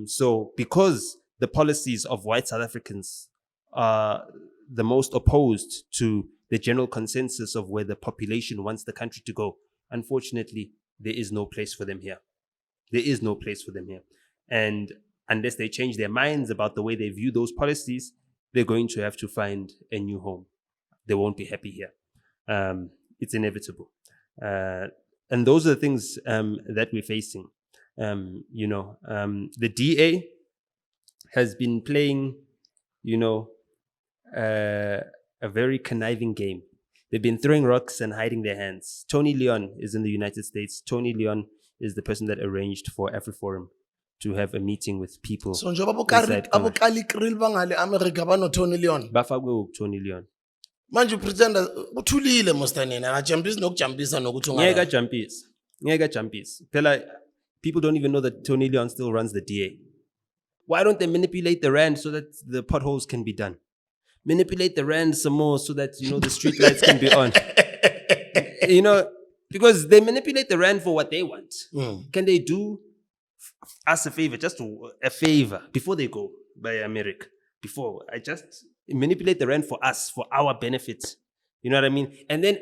So because the policies of white South Africans are the most opposed to the general consensus of where the population wants the country to go, unfortunately, there is no place for them here. There is no place for them here. And unless they change their minds about the way they view those policies, they're going to have to find a new home. They won't be happy here. It's inevitable. And those are the things that we're facing. The DA has been playing, a very conniving game. They've been throwing rocks and hiding their hands. Tony Leon is in the United States. Tony Leon is the person that arranged for Afriforum to have a meeting with people. So njengoba Kallie Kriel bangale America bano Tony Leon. Bafakwe Tony Leon. Manje pretender uthulile mostanina akajumpisa nokujumpisa nokuthi ngeke jumpisa. Phela people don't even know that Tony Leon still runs the DA. Why don't they manipulate the rand so that the potholes can be done? Manipulate the rand some more so that, the street lights can be on. Because they manipulate the rand for what they want. Can they do us a favor, just a favor, before they go by America? Before, I just manipulate the rand for us, for our benefit. You know what I mean? And then,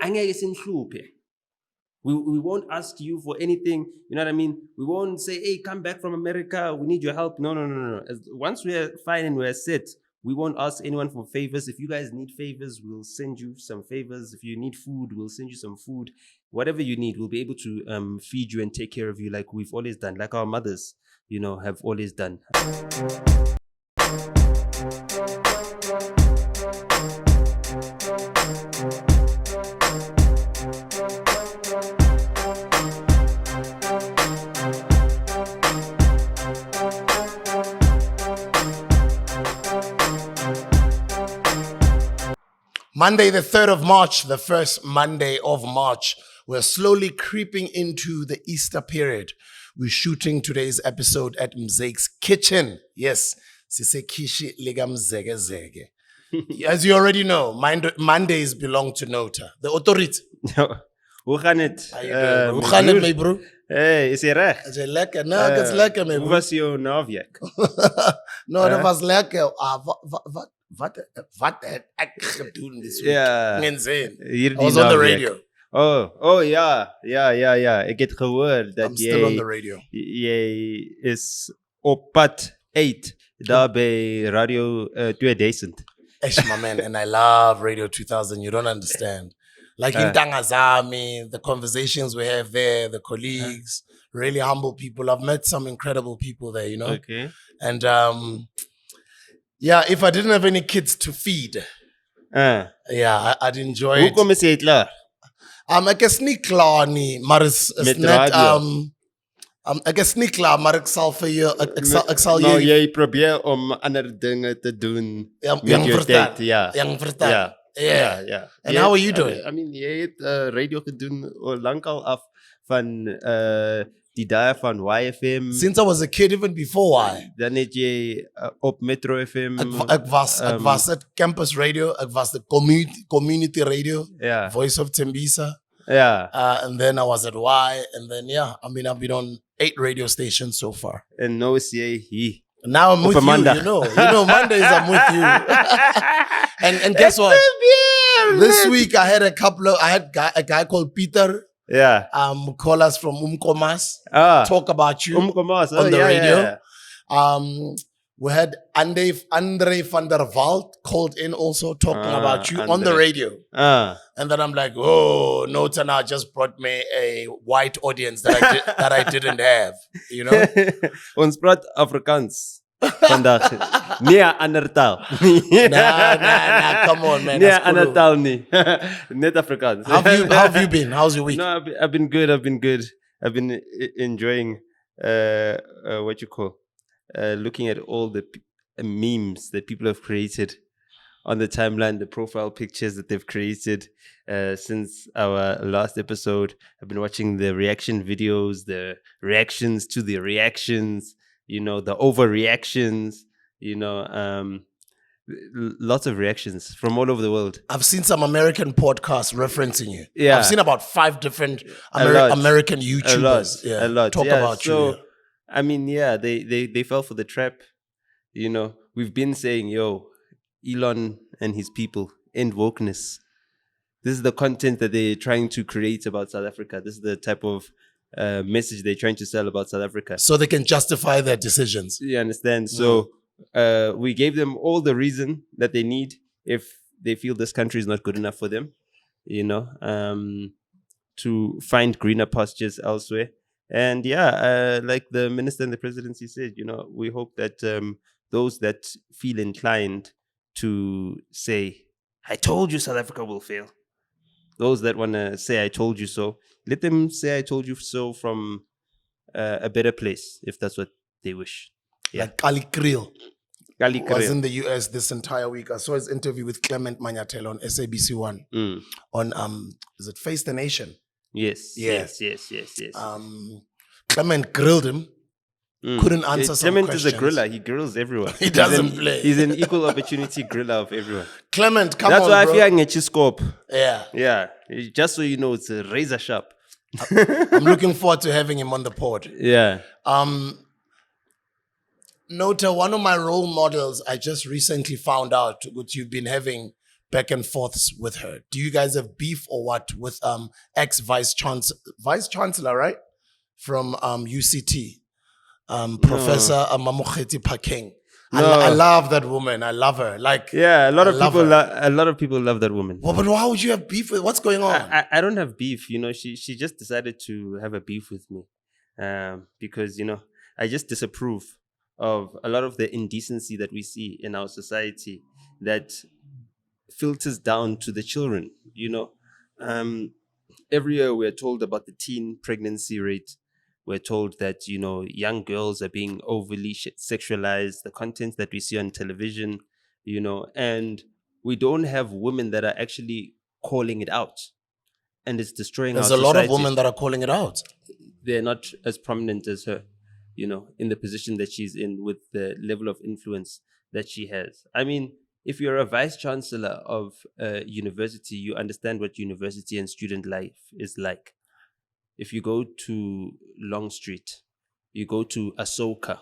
we won't ask you for anything. You know what I mean? We won't say, hey, come back from America. We need your help. No. Once we're fine and we're set, we won't ask anyone for favors. If you guys need favors, we'll send you some favors. If you need food, we'll send you some food. Whatever you need, we'll be able to feed you and take care of you like we've always done, like our mothers, have always done. Monday, the 3rd of March, the first Monday of March. We're slowly creeping into the Easter period. We're shooting today's episode at Mzeke's kitchen. Yes, Sise Kishi Liga Mzege Zege. As you already know, Mondays belong to NOTA, the authority. Hoe gaan het? Hoe gaan het, my bro? Hey, is jy reg? Is jy lekker? Nou, ek is lekker, my bro. Hoe was jou naweek? No, dat was lekker. Wat het ek gedoen this week? Ja. I was on the radio. Oh, ja. Ek het gehoor dat I'm still on the radio. Jy is op pad 8 daar by Radio 2000. Esh, my man, and I love Radio 2000. You don't understand. Like in Tangazami, the conversations we have there, the colleagues, really humble people. I've met some incredible people there, Okay. And if I didn't have any kids to feed, I'd enjoy it. Hoe kom jy klaar? Ek is nie klaar nie, maar is net ek is nie klaar, maar ek sal vir jou ek sal nou jy probeer om ander dinge te doen met jou tyd. Yang vertel. Ja. And how are you doing? I mean, jy het radio gedoen lankal af van die dae van YFM. Since I was a kid, even before why. Dan het jy op Metro FM. Ek was at campus radio. Ek was the community radio. Yeah. Voice of Tembisa. Yeah. And then I was at Y. And then, I've been on 8 radio stations so far. And nou is jy hier. Now I'm with you, you know, Mondays I'm with you. and guess what? This week I had a guy called Peter. Yeah. Call us from Umkomas. Talk about you Umkomas. on the radio. Yeah. We had Andre van der Walt called in also talking about you on the radio. And then I'm like, oh, NOTA now just brought me a white audience that I didn't have, Ons praat Afrikaans vandag. Nee, ander taal. Nah, come on, man. Nee, ander taal nie. Net Afrikaans. How have you been? How's your week? No, I've been good. I've been enjoying looking at all the memes that people have created on the timeline, the profile pictures that they've created since our last episode. I've been watching the reaction videos, the reactions to the reactions, the overreactions, lots of reactions from all over the world. I've seen some American podcasts referencing you. Yeah. I've seen about 5 different American YouTubers a lot. talk about you. I mean, yeah, they fell for the trap. We've been saying, yo, Elon and his people, end wokeness. This is the content that they're trying to create about South Africa. This is the type of message they're trying to sell about South Africa. So they can justify their decisions. You understand? So we gave them all the reason that they need if they feel this country is not good enough for them, to find greener pastures elsewhere. And like the minister and the presidency said, we hope that those that feel inclined to say, I told you South Africa will fail. Those that want to say, I told you so, let them say, I told you so from a better place, if that's what they wish. Yeah. Like Kriel Kallie was in the US this entire week. I saw his interview with Clement Manyatelo on SABC1 on, is it Face the Nation? Yes. Yeah. Yes. Clement grilled him. Couldn't answer some Clement questions. is a griller. He grills everyone. He doesn't play. He's an equal opportunity griller of everyone. Clement, come That's on, why bro. I feel like a scope. Yeah. Yeah. Just so you know, it's a razor sharp. I'm looking forward to having him on the pod. Yeah. NOTA, one of my role models, I just recently found out what you've been having back and forths with her. Do you guys have beef or what with ex-vice chancellor, right? From UCT, Professor Mamokgethi Phakeng. I love that woman. I love her. A lot of people love that woman. Well, but why would you have beef with? What's going on? I don't have beef. She just decided to have a beef with me, because I just disapprove of a lot of the indecency that we see in our society that filters down to the children. Every year we're told about the teen pregnancy rate. We're told that, young girls are being overly sexualized, the content that we see on television, and we don't have women that are actually calling it out. And it's destroying our society. There's a lot of women that are calling it out. They're not as prominent as her, in the position that she's in with the level of influence that she has. I mean, if you're a vice chancellor of a university, you understand what university and student life is like. If you go to Long Street, you go to Ahsoka,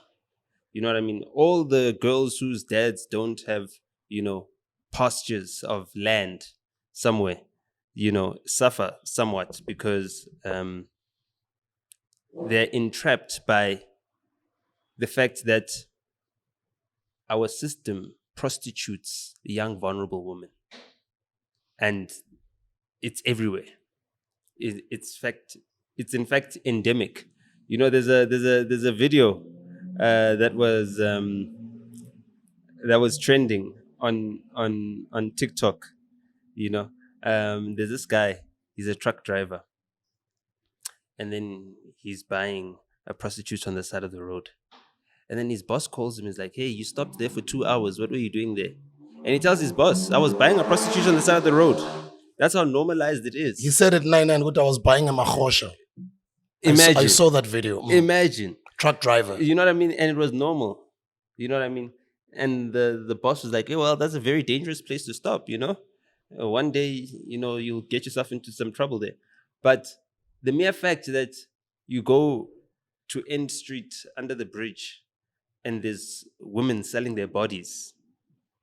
you know what I mean? All the girls whose dads don't have, pastures of land somewhere, suffer somewhat because they're entrapped by the fact that our system prostitutes young, vulnerable women. And it's everywhere. It's in fact endemic. There's a video that was trending on TikTok. There's this guy. He's a truck driver, and then he's buying a prostitute on the side of the road, and then his boss calls him. He's like, "Hey, you stopped there for 2 hours. What were you doing there?" And he tells his boss, "I was buying a prostitute on the side of the road." That's how normalized it is. He said at 9 what I was buying a machosha. Imagine. I saw that video. Imagine. Truck driver. You know what I mean? And it was normal. You know what I mean? And the boss was like, hey, well, that's a very dangerous place to stop, One day, you'll get yourself into some trouble there. But the mere fact that you go to End Street under the bridge and there's women selling their bodies,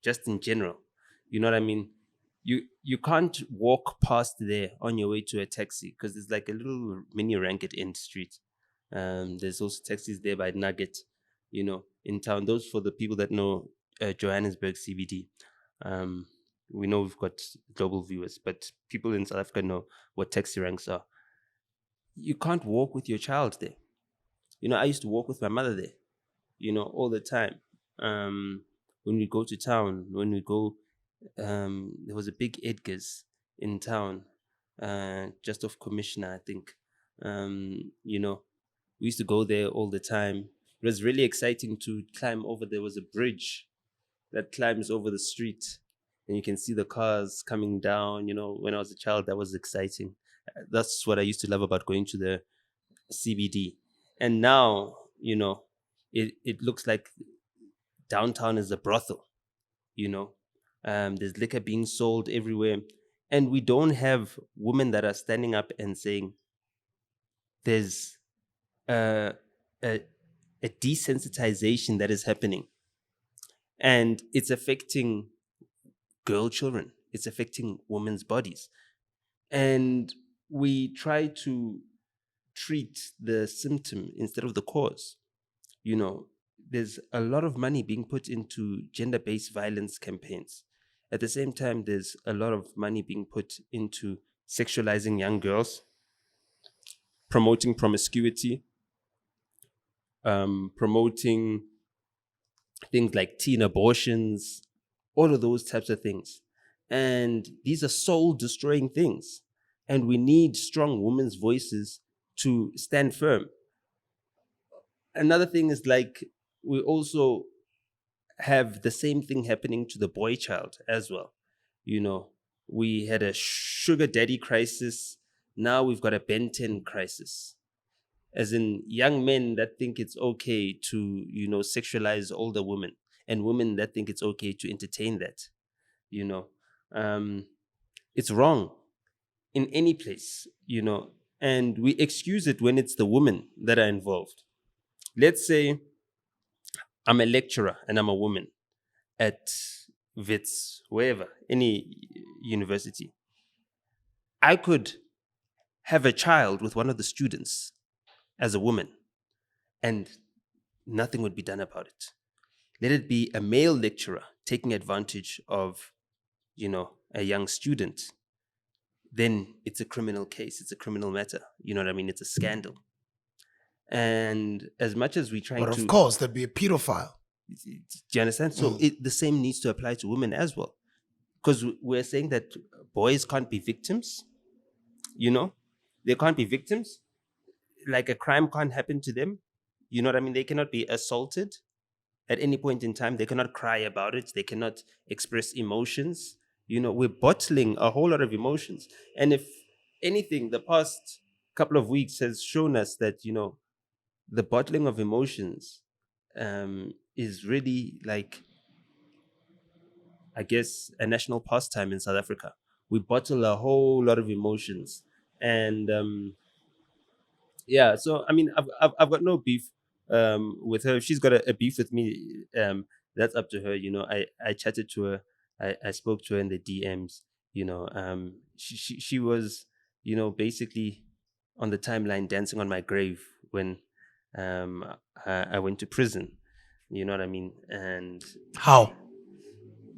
just in general, you know what I mean? You can't walk past there on your way to a taxi because there's like a little mini rank at End Street. There's also taxis there by Nugget, in town. Those for the people that know Johannesburg CBD. We know we've got global viewers, but people in South Africa know what taxi ranks are. You can't walk with your child there. I used to walk with my mother there, all the time. When we go to town, there was a big Edgar's in town, just off Commissioner, I think. We used to go there all the time. It was really exciting to climb over. There was a bridge that climbs over the street, and you can see the cars coming down. When I was a child, that was exciting. That's what I used to love about going to the CBD. And now, it looks like downtown is a brothel, There's liquor being sold everywhere. And we don't have women that are standing up and saying there's a a desensitization that is happening. And it's affecting girl children. It's affecting women's bodies. And we try to treat the symptom instead of the cause. You know, there's a lot of money being put into gender-based violence campaigns. At the same time, there's a lot of money being put into sexualizing young girls, promoting promiscuity, promoting things like teen abortions, all of those types of things. And these are soul-destroying things. And we need strong women's voices to stand firm. Another thing is like, we also have the same thing happening to the boy child as well. You know, we had a sugar daddy crisis. Now we've got a Ben 10 crisis. As in young men that think it's okay to, you know, sexualize older women, and women that think it's okay to entertain that. You know, it's wrong in any place, you know, and we excuse it when it's the women that are involved. Let's say I'm a lecturer and I'm a woman at Wits, wherever, any university. I could have a child with one of the students as a woman, and nothing would be done about it. Let it be a male lecturer taking advantage of, you know, a young student. Then it's a criminal case. It's a criminal matter. You know what I mean? It's a scandal. And as much as we try to... But of course, there'd be a pedophile. Do you understand? So the same needs to apply to women as well. Because we're saying that boys can't be victims. You know? They can't be victims. Like a crime can't happen to them. You know what I mean? They cannot be assaulted at any point in time. They cannot cry about it. They cannot express emotions. You know, we're bottling a whole lot of emotions. And if anything, the past couple of weeks has shown us that, you know, the bottling of emotions is really like, I guess, a national pastime in South Africa. We bottle a whole lot of emotions. And yeah, so I mean, I've got no beef with her. If she's got a beef with me, that's up to her. You know, I chatted to her. I spoke to her in the DMs. You know, she was, you know, basically on the timeline dancing on my grave when I went to prison. You know what I mean? And how?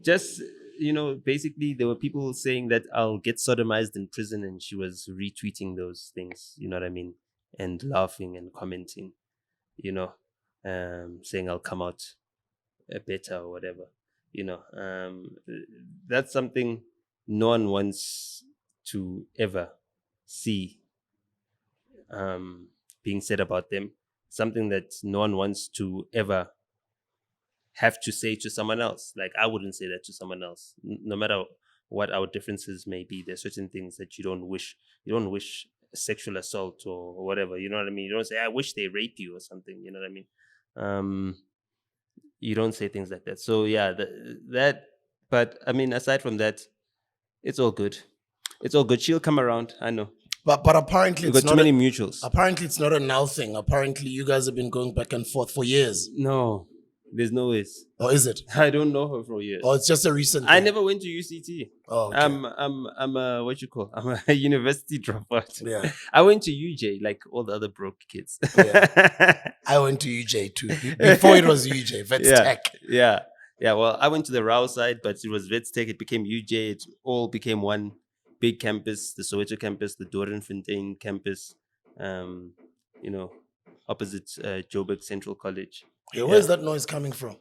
Just, you know, basically there were people saying that I'll get sodomized in prison, and she was retweeting those things. You know what I mean? And laughing and commenting. You know, saying I'll come out better or whatever. You know, that's something no one wants to ever see being said about them. Something that no one wants to ever have to say to someone else. Like, I wouldn't say that to someone else. No matter what our differences may be, there's certain things that you don't wish. You don't wish sexual assault or whatever. You know what I mean? You don't say, I wish they raped you or something. You know what I mean? You don't say things like that. So yeah, but I mean, aside from that, it's all good. It's all good. She'll come around. I know. But apparently We've it's got too not many mutuals. Apparently it's not a now thing. Apparently you guys have been going back and forth for years. No, there's no ways. Or is it? I don't know her for years. Or it's just a recent I thing? never went to UCT. Oh, okay. I'm a what you call? I'm a university dropout. Yeah. I went to UJ like all the other broke kids. Yeah. I went to UJ too. Before it was UJ, Vets Tech. Yeah. Well, I went to the Rao side, but it was Vets Tech. It became UJ. It all became one big campus, the Soweto campus, the Doornfontein campus, you know, opposite Joburg Central College. Yeah, where's that noise coming from?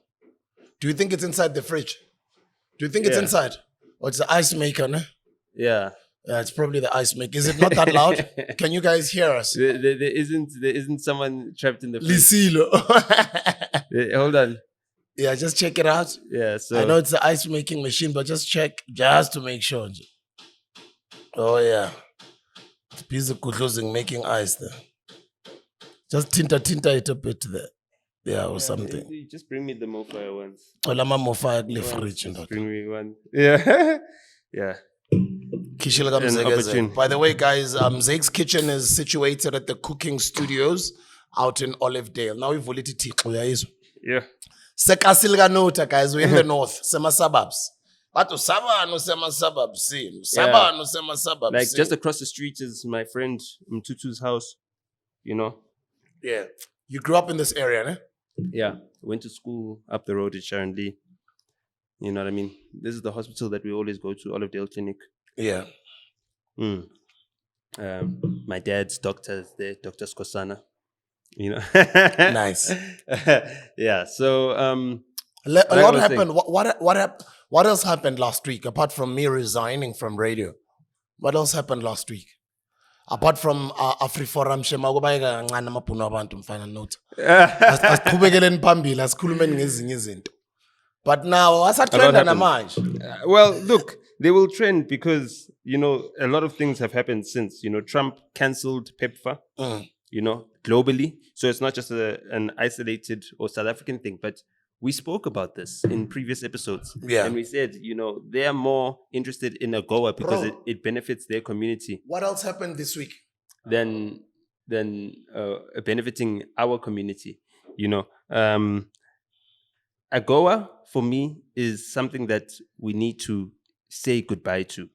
Do you think it's inside the fridge? Do you think it's inside? Or it's the ice maker, no? Yeah. Yeah, it's probably the ice maker. Is it not that loud? Can you guys hear us? There isn't someone trapped in the fridge. Lisilo. Hold on. Yeah, just check it out. Yeah, so I know it's the ice making machine, but just check just to make sure. Oh yeah. It's busy closing making ice there. Just tinta it a bit there. Yeah, or something. Just bring me the mofire ones. Olama mofire kule fridge. Just bring me one. Yeah. Yeah. By the way, guys, Zake's Kitchen is situated at the Cooking Studios. out in Olivedale. Now we've already Yeah. Sekasilga NOTA, guys, we're in the north, sema suburbs. But Sabano sema suburbs, Sabano sema suburbs. Like just across the street is my friend Mtutu's house, you know. Yeah. You grew up in this area, ne? Yeah. Went to school up the road at Sharon Lee. You know what I mean? This is the hospital that we always go to, Olivedale Clinic. Yeah. My dad's doctor is there, Dr. Skosana. You know. Nice. Yeah. So a lot happened. What else happened last week apart from me resigning from radio? What else happened last week? Apart from Afriforum shema kubayeka kancane amabhunu abantu mfana NOTA. Asiqhubekele phambili asikhulumeni ngezinye izinto. But now asatrenda namanje. Well, look, they will trend because, you know, a lot of things have happened since, you know, Trump cancelled PEPFAR, you know, globally. So it's not just an isolated or South African thing, but we spoke about this in previous episodes. Yeah. And we said, you know, they are more interested in AGOA because it benefits their community. What else happened this week? Than benefiting our community, you know. AGOA, for me, is something that we need to say goodbye to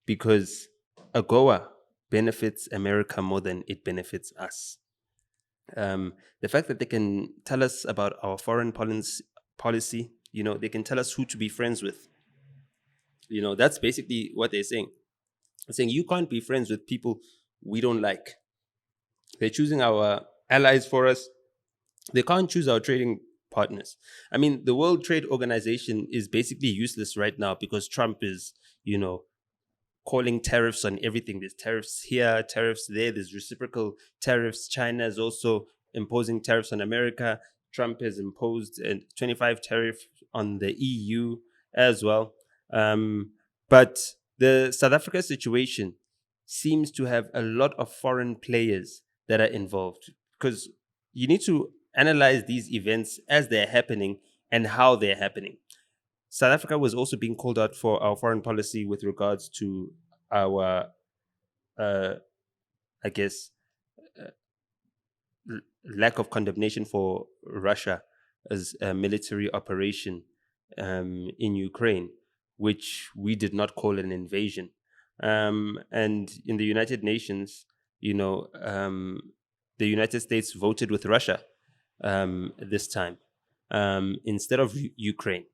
because AGOA benefits America more than it benefits us. The fact that they can tell us about our foreign policy, you know, they can tell us who to be friends with. You know, that's basically what they're saying. They're saying you can't be friends with people we don't like. They're choosing our allies for us. They can't choose our trading partners. I mean, the World Trade Organization is basically useless right now because Trump is, you know, calling tariffs on everything. There's tariffs here, tariffs there. There's reciprocal tariffs. China is also imposing tariffs on America. Trump has imposed a 25% tariff on the EU as well. But the South Africa situation seems to have a lot of foreign players that are involved because you need to analyze these events as they're happening and how they're happening. South Africa was also being called out for our foreign policy with regards to our, lack of condemnation for Russia as a military operation in Ukraine, which we did not call an invasion. And in the United Nations, you know, the United States voted with Russia this time instead of Ukraine.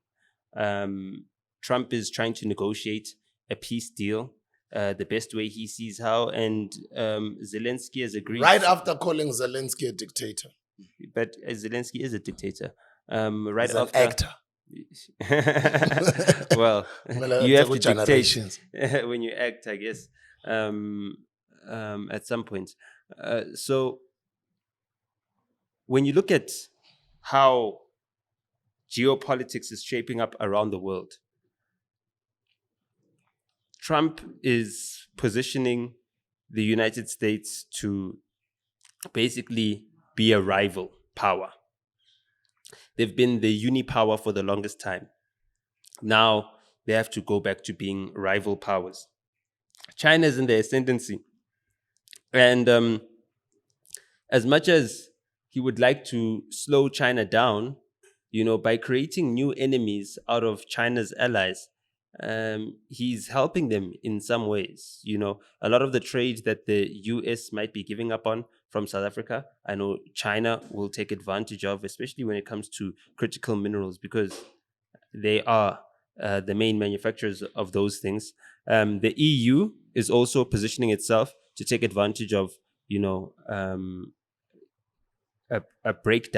Trump is trying to negotiate a peace deal the best way he sees how, and Zelensky has agreed. Right after calling Zelensky a dictator. But Zelensky is a dictator. He's an actor. Well, you have to dictate when you act, I guess, at some point. So when you look at how geopolitics is shaping up around the world, Trump is positioning the United States to basically be a rival power. They've been the unipower for the longest time. Now they have to go back to being rival powers. China is in the ascendancy. And as much as he would like to slow China down, you know, by creating new enemies out of China's allies, he's helping them in some ways. You know, a lot of the trade that the US might be giving up on from South Africa, I know China will take advantage of, especially when it comes to critical minerals, because they are the main manufacturers of those things. The EU is also positioning itself to take advantage of, you know, a breaking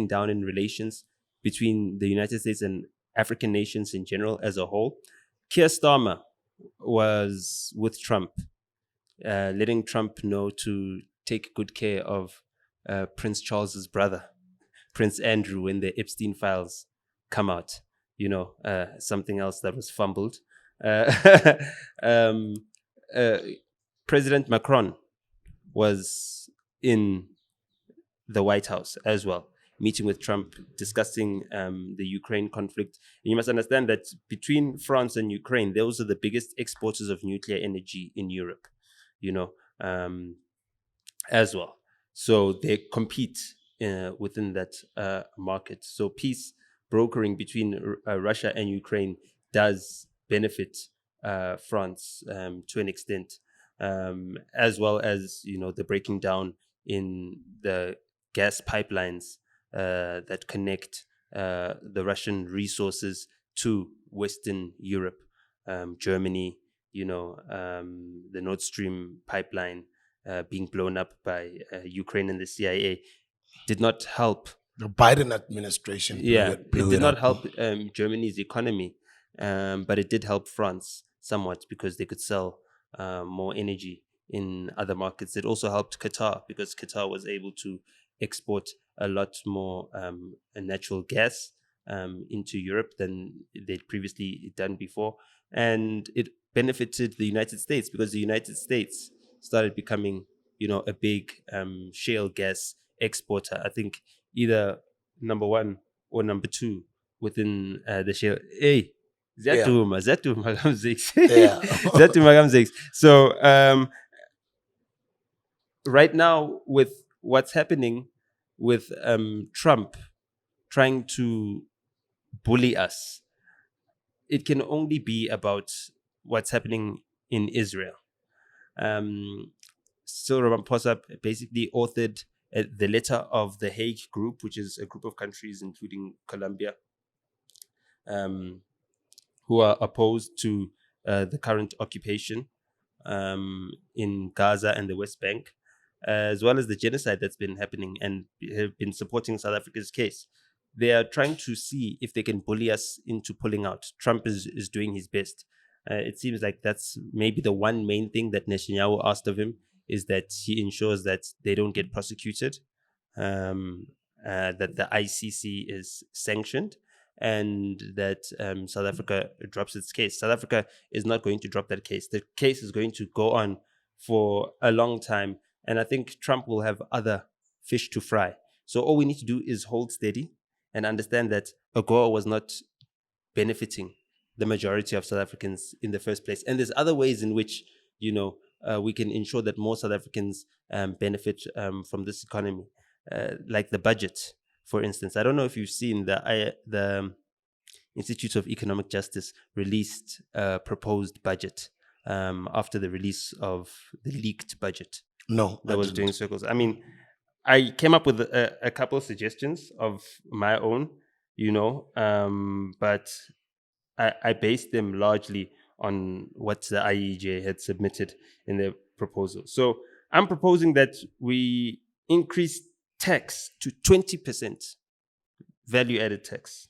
down in relations between the United States and African nations in general as a whole. Keir Starmer was with Trump, letting Trump know to take good care of Prince Charles's brother, Prince Andrew, when the Epstein files come out. You know, something else that was fumbled. President Macron was in the White House as well, meeting with Trump, discussing the Ukraine conflict. And you must understand that between France and Ukraine, those are the biggest exporters of nuclear energy in Europe, you know, as well. So they compete within that market. So peace brokering between Russia and Ukraine does benefit France to an extent, as well as the breaking down in the gas pipelines that connect the Russian resources to Western Europe, Germany. The Nord Stream pipeline being blown up by Ukraine and the CIA did not help. The Biden administration It blew did it not up. help Germany's economy, but it did help France somewhat because they could sell more energy in other markets. It also helped Qatar because Qatar was able to export a lot more natural gas into Europe than they'd previously done before. And it benefited the United States because the United States started becoming, a big shale gas exporter. I think either number one or number two within the shale. Hey, Yeah. Zatu Magam Zix. Yeah. Zatu Magam Zix. So right now, with what's happening with Trump trying to bully us, it can only be about what's happening in Israel. So Ramaphosa basically authored the letter of the Hague Group, which is a group of countries, including Colombia, who are opposed to the current occupation in Gaza and the West Bank, as well as the genocide that's been happening, and have been supporting South Africa's case. They are trying to see if they can bully us into pulling out. Trump is doing his best. It seems like that's maybe the one main thing that Netanyahu asked of him, is that he ensures that they don't get prosecuted, that the ICC is sanctioned, and that South Africa drops its case. South Africa is not going to drop that case. The case is going to go on for a long time, and I think Trump will have other fish to fry. So all we need to do is hold steady and understand that AGOA was not benefiting the majority of South Africans in the first place. And there's other ways in which, we can ensure that more South Africans benefit from this economy, like the budget, for instance. I don't know if you've seen the Institute of Economic Justice released a proposed budget after the release of the leaked budget. No, that was doing circles. I mean, I came up with a couple of suggestions of my own, but I based them largely on what the IEJ had submitted in their proposal. So I'm proposing that we increase tax to 20%, value-added tax,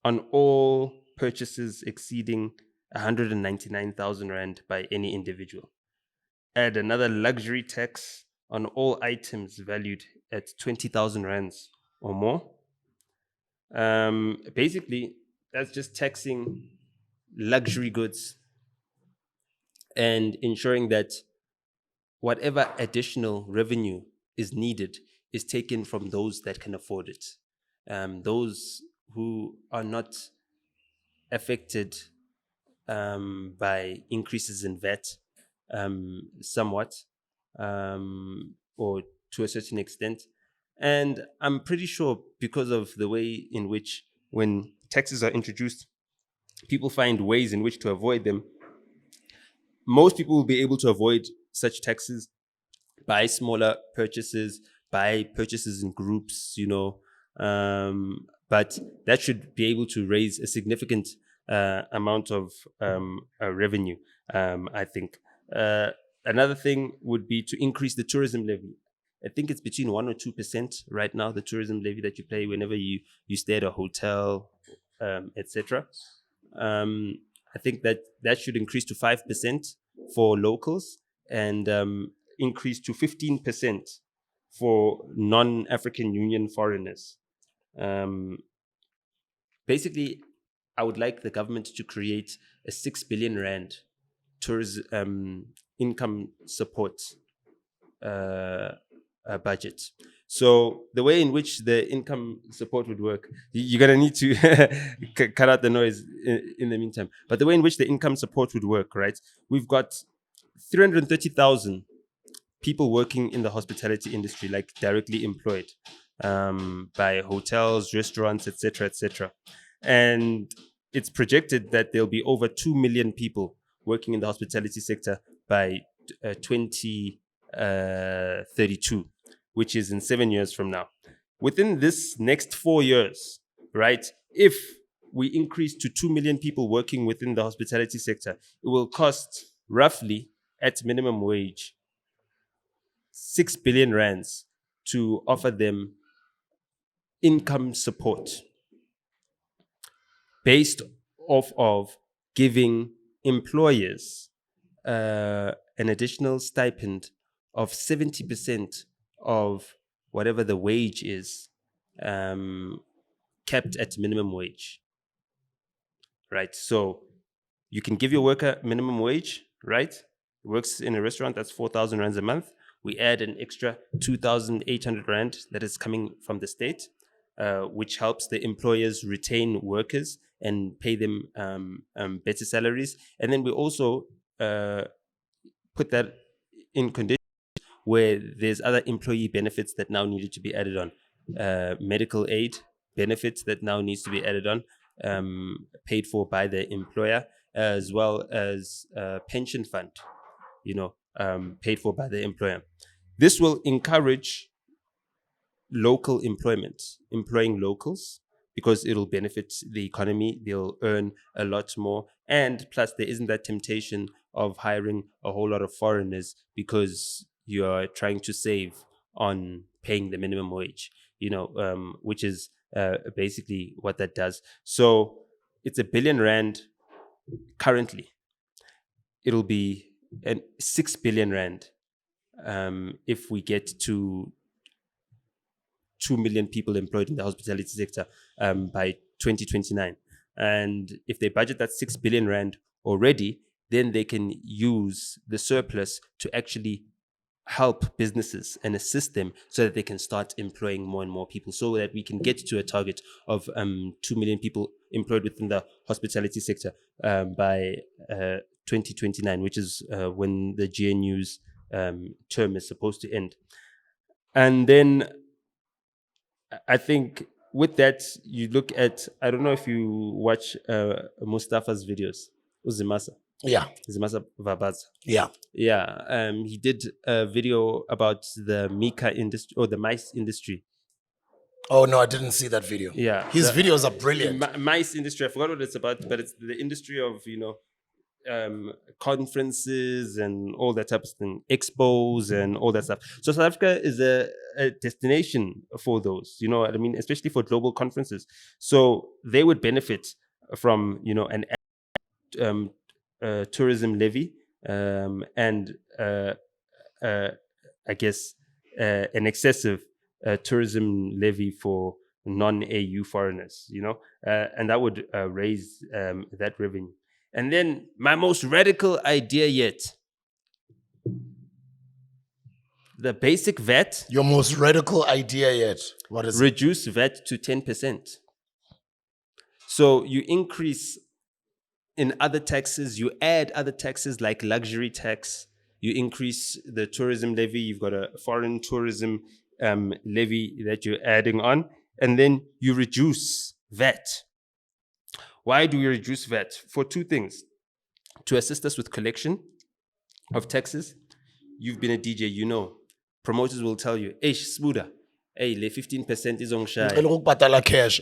on all purchases exceeding 199,000 Rand by any individual. Add another luxury tax on all items valued at 20,000 Rands or more. Basically, that's just taxing luxury goods and ensuring that whatever additional revenue is needed is taken from those that can afford it. Those who are not affected by increases in VAT somewhat, or to a certain extent. And I'm pretty sure because of the way in which when taxes are introduced, people find ways in which to avoid them. Most people will be able to avoid such taxes by smaller purchases, by purchases in groups, but that should be able to raise a significant amount of revenue, I think. Another thing would be to increase the tourism levy. I think it's between 1 or 2% right now, the tourism levy that you pay whenever you stay at a hotel, etc. I think that should increase to 5% for locals and increase to 15% for non-African Union foreigners. Basically, I would like the government to create a 6 billion Rand tourism income support budget. So the way in which the income support would work, you're going to need to cut out the noise in the meantime. But the way in which the income support would work, right? We've got 330,000 people working in the hospitality industry, like directly employed by hotels, restaurants, etc. And it's projected that there'll be over 2 million people working in the hospitality sector by 2032, which is in 7 years from now. Within this next 4 years, right, if we increase to 2 million people working within the hospitality sector, it will cost roughly, at minimum wage, 6 billion rands to offer them income support based off of giving employers an additional stipend of 70% of whatever the wage is, kept at minimum wage. Right? So you can give your worker minimum wage, right? Works in a restaurant, that's 4,000 rands a month. We add an extra 2,800 rand that is coming from the state, which helps the employers retain workers and pay them better salaries. And then we also put that in condition where there's other employee benefits that now needed to be added on. Medical aid benefits that now needs to be added on, paid for by the employer, as well as pension fund, paid for by the employer. This will encourage local employment, employing locals, because it'll benefit the economy. They'll earn a lot more. And plus, there isn't that temptation of hiring a whole lot of foreigners because you're trying to save on paying the minimum wage, which is basically what that does. So it's 1 billion rand currently. It'll be 6 billion rand if we get to 2 million people employed in the hospitality sector by 2029. And if they budget that 6 billion rand already, then they can use the surplus to actually help businesses and assist them so that they can start employing more and more people, so that we can get to a target of 2 million people employed within the hospitality sector by 2029, which is when the GNU's term is supposed to end. And then I think with that, you look at, I don't know if you watch Mustafa's videos, Uzimasa. Yeah. Zimasa Vabaza. Yeah. Yeah. He did a video about the Mika industry, or the mice industry. Oh, no, I didn't see that video. Yeah. His videos are brilliant. Mice industry, I forgot what it's about, but it's the industry of, conferences and all that type of thing, expos and all that stuff. So South Africa is a destination for those, you know what I mean, especially for global conferences. So they would benefit from, an tourism levy and I guess an excessive tourism levy for non-AU foreigners, and that would raise that revenue. And then my most radical idea yet, the basic VAT. Your most radical idea yet. What is it? Reduce VAT to 10%. So you increase in other taxes, you add other taxes like luxury tax, you increase the tourism levy, you've got a foreign tourism levy that you're adding on, and then you reduce VAT. Why do we reduce VAT? For two things. To assist us with collection of taxes. You've been a DJ, promoters will tell you, hey, Smuda, hey, le 15% is on share. Cash.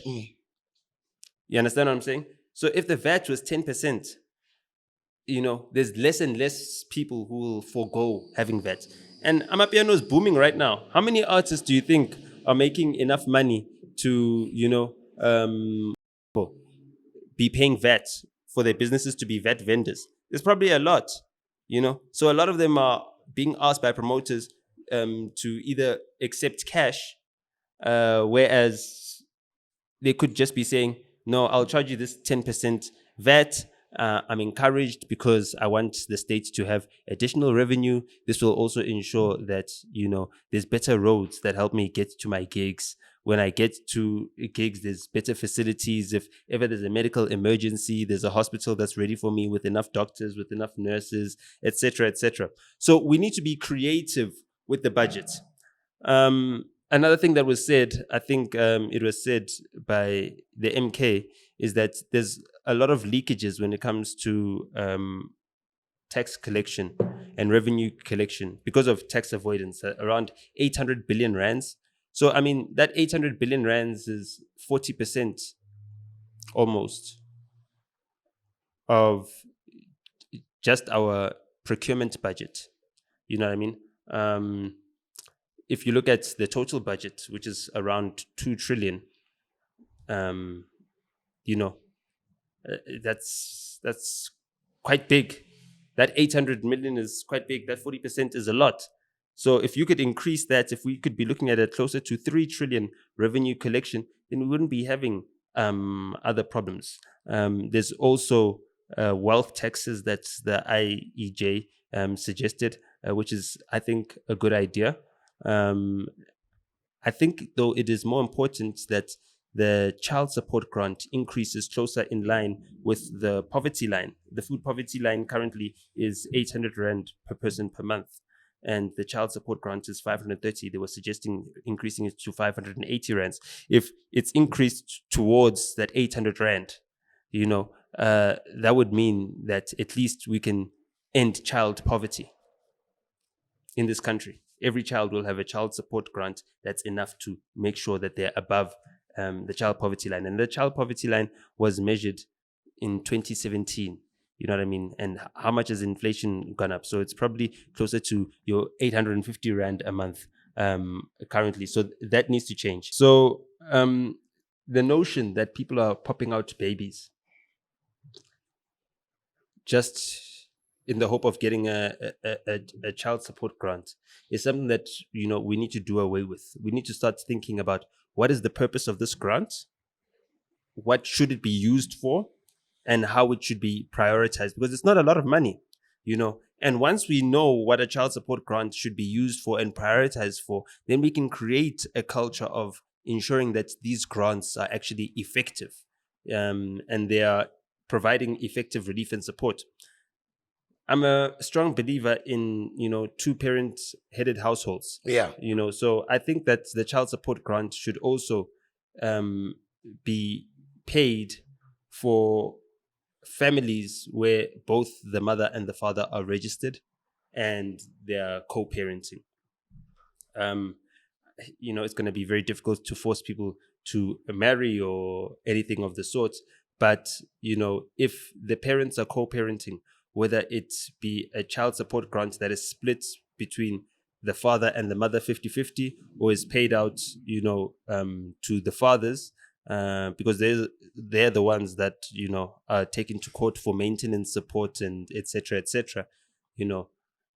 You understand what I'm saying? So if the VAT was 10%, there's less and less people who will forego having VAT. And Amapiano is booming right now. How many artists do you think are making enough money to, be paying VAT for their businesses to be VAT vendors? There's probably a lot, So a lot of them are being asked by promoters to either accept cash, whereas they could just be saying, no, I'll charge you this 10% VAT. I'm encouraged because I want the state to have additional revenue. This will also ensure that, there's better roads that help me get to my gigs. When I get to gigs, there's better facilities. If ever there's a medical emergency, there's a hospital that's ready for me with enough doctors, with enough nurses, etc., etc. So we need to be creative with the budget. Another thing that was said, I think it was said by the MK, is that there's a lot of leakages when it comes to tax collection and revenue collection because of tax avoidance, around 800 billion rands. So, I mean, that 800 billion rands is 40% almost of just our procurement budget. You know what I mean? If you look at the total budget, which is around 2 trillion, you know, that's quite big. That 800 million is quite big. That 40% is a lot. So if you could increase that, if we could be looking at it closer to 3 trillion revenue collection, then we wouldn't be having other problems. There's also wealth taxes that the IEJ suggested, which is, I think, a good idea. I think, though, it is more important that the child support grant increases closer in line with the poverty line. The food poverty line currently is 800 rand per person per month, and the child support grant is 530. They were suggesting increasing it to 580 rands. If it's increased towards that 800 rand, that would mean that at least we can end child poverty in this country. Every child will have a child support grant that's enough to make sure that they're above the child poverty line. And the child poverty line was measured in 2017. You know what I mean? And how much has inflation gone up? So it's probably closer to your 850 rand a month currently. So that needs to change. So the notion that people are popping out babies just in the hope of getting a child support grant is something that we need to do away with. We need to start thinking about what is the purpose of this grant, what should it be used for, and how it should be prioritized, because it's not a lot of money, And once we know what a child support grant should be used for and prioritized for, then we can create a culture of ensuring that these grants are actually effective, and they are providing effective relief and support. I'm a strong believer in, 2-parent headed households. Yeah. So I think that the child support grant should also be paid for families where both the mother and the father are registered and they are co-parenting. It's going to be very difficult to force people to marry or anything of the sort. But, if the parents are co-parenting, whether it be a child support grant that is split between the father and the mother 50-50, or is paid out, to the fathers, because they're the ones that, are taken to court for maintenance support and et cetera, et cetera.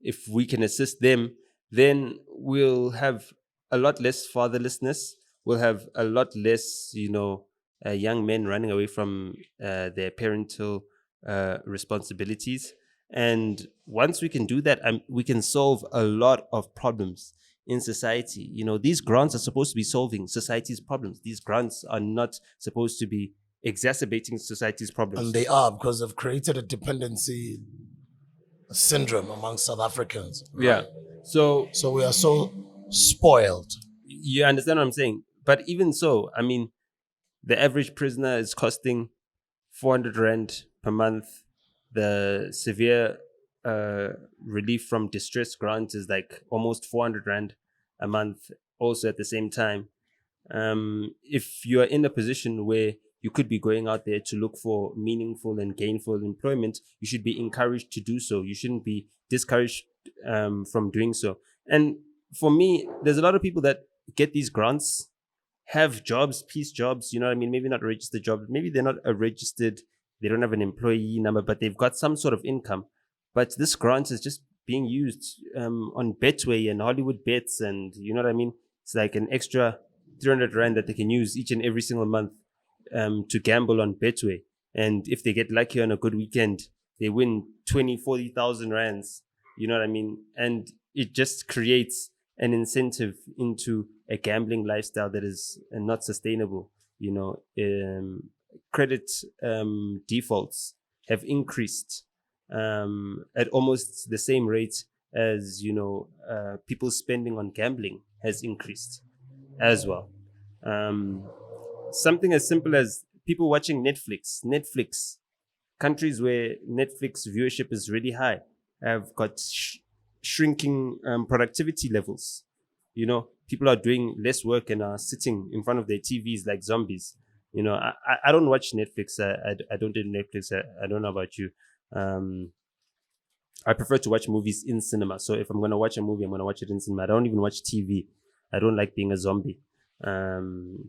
If we can assist them, then we'll have a lot less fatherlessness. We'll have a lot less, young men running away from their parental responsibilities. And once we can do that, we can solve a lot of problems in society. These grants are supposed to be solving society's problems. These grants are not supposed to be exacerbating society's problems. And they are, because they've created a dependency syndrome among South Africans. Right? Yeah. So we are so spoiled. You understand what I'm saying? But even so, I mean, the average prisoner is costing 400 rand per month. The severe relief from distress grant is like almost 400 rand a month also at the same time. If you are in a position where you could be going out there to look for meaningful and gainful employment, you should be encouraged to do so. You shouldn't be discouraged from doing so. And for me, there's a lot of people that get these grants, have jobs, peace jobs, you know what I mean? Maybe not registered jobs. Maybe they're not a registered, they don't have an employee number, but they've got some sort of income. But this grant is just being used on Betway and Hollywood Bets, and you know what I mean? It's like an extra 300 rand that they can use each and every single month to gamble on Betway. And if they get lucky on a good weekend, they win 40,000 rands. You know what I mean? And it just creates an incentive into a gambling lifestyle that is not sustainable. Credit defaults have increased at almost the same rate as, people spending on gambling has increased as well. Something as simple as people watching Netflix, countries where Netflix viewership is really high have got shrinking productivity levels. People are doing less work and are sitting in front of their TVs like zombies. I don't watch Netflix. I don't do Netflix. I don't know about you. I prefer to watch movies in cinema. So if I'm going to watch a movie, I'm going to watch it in cinema. I don't even watch TV. I don't like being a zombie.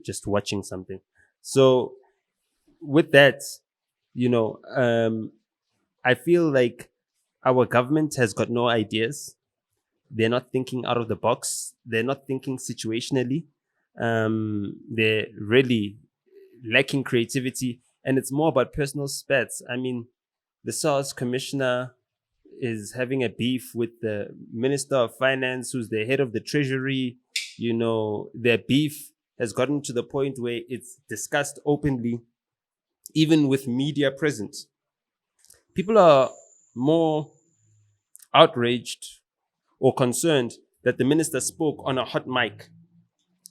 Just watching something. So with that, I feel like our government has got no ideas. They're not thinking out of the box. They're not thinking situationally. They're really lacking creativity. And it's more about personal spats. I mean, the SARS commissioner is having a beef with the Minister of Finance, who's the head of the Treasury. Their beef has gotten to the point where it's discussed openly, even with media present. People are more outraged or concerned that the minister spoke on a hot mic,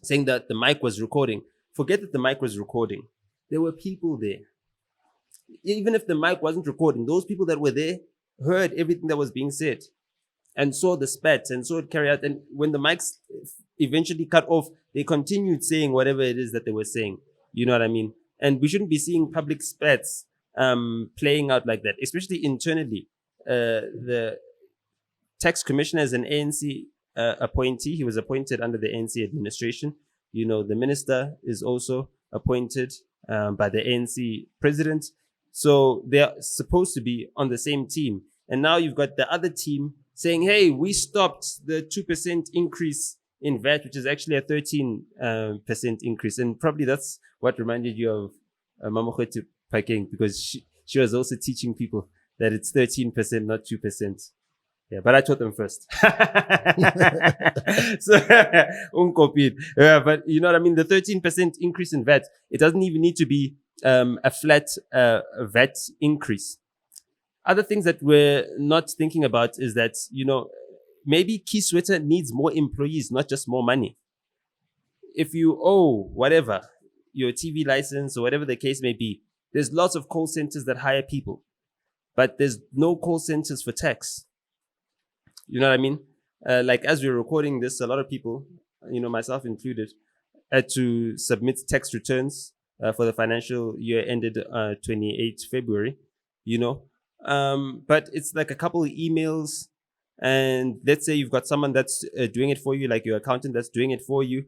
saying that the mic was recording. Forget that the mic was recording. There were people there. Even if the mic wasn't recording, those people that were there heard everything that was being said and saw the spats and saw it carry out. And when the mics eventually cut off, they continued saying whatever it is that they were saying. You know what I mean? And we shouldn't be seeing public spats playing out like that, especially internally. The tax commissioner is an ANC appointee. He was appointed under the ANC administration. The minister is also appointed by the ANC president. So they're supposed to be on the same team. And now you've got the other team saying, hey, we stopped the 2% increase in VAT, which is actually a 13% increase. And probably that's what reminded you of Mamokgetu Phakeng, because she was also teaching people that it's 13%, not 2%. Yeah, but I taught them first. So, yeah, but you know what I mean? The 13% increase in VAT, it doesn't even need to be a flat VAT increase. Other things that we're not thinking about is that, maybe Kisweta needs more employees, not just more money. If you owe whatever, your TV license or whatever the case may be, there's lots of call centers that hire people, but there's no call centers for tax. You know what I mean? Like as we're recording this, a lot of people, myself included, had to submit tax returns for the financial year ended 28 February, but it's like a couple of emails, and let's say you've got someone that's doing it for you, like your accountant that's doing it for you.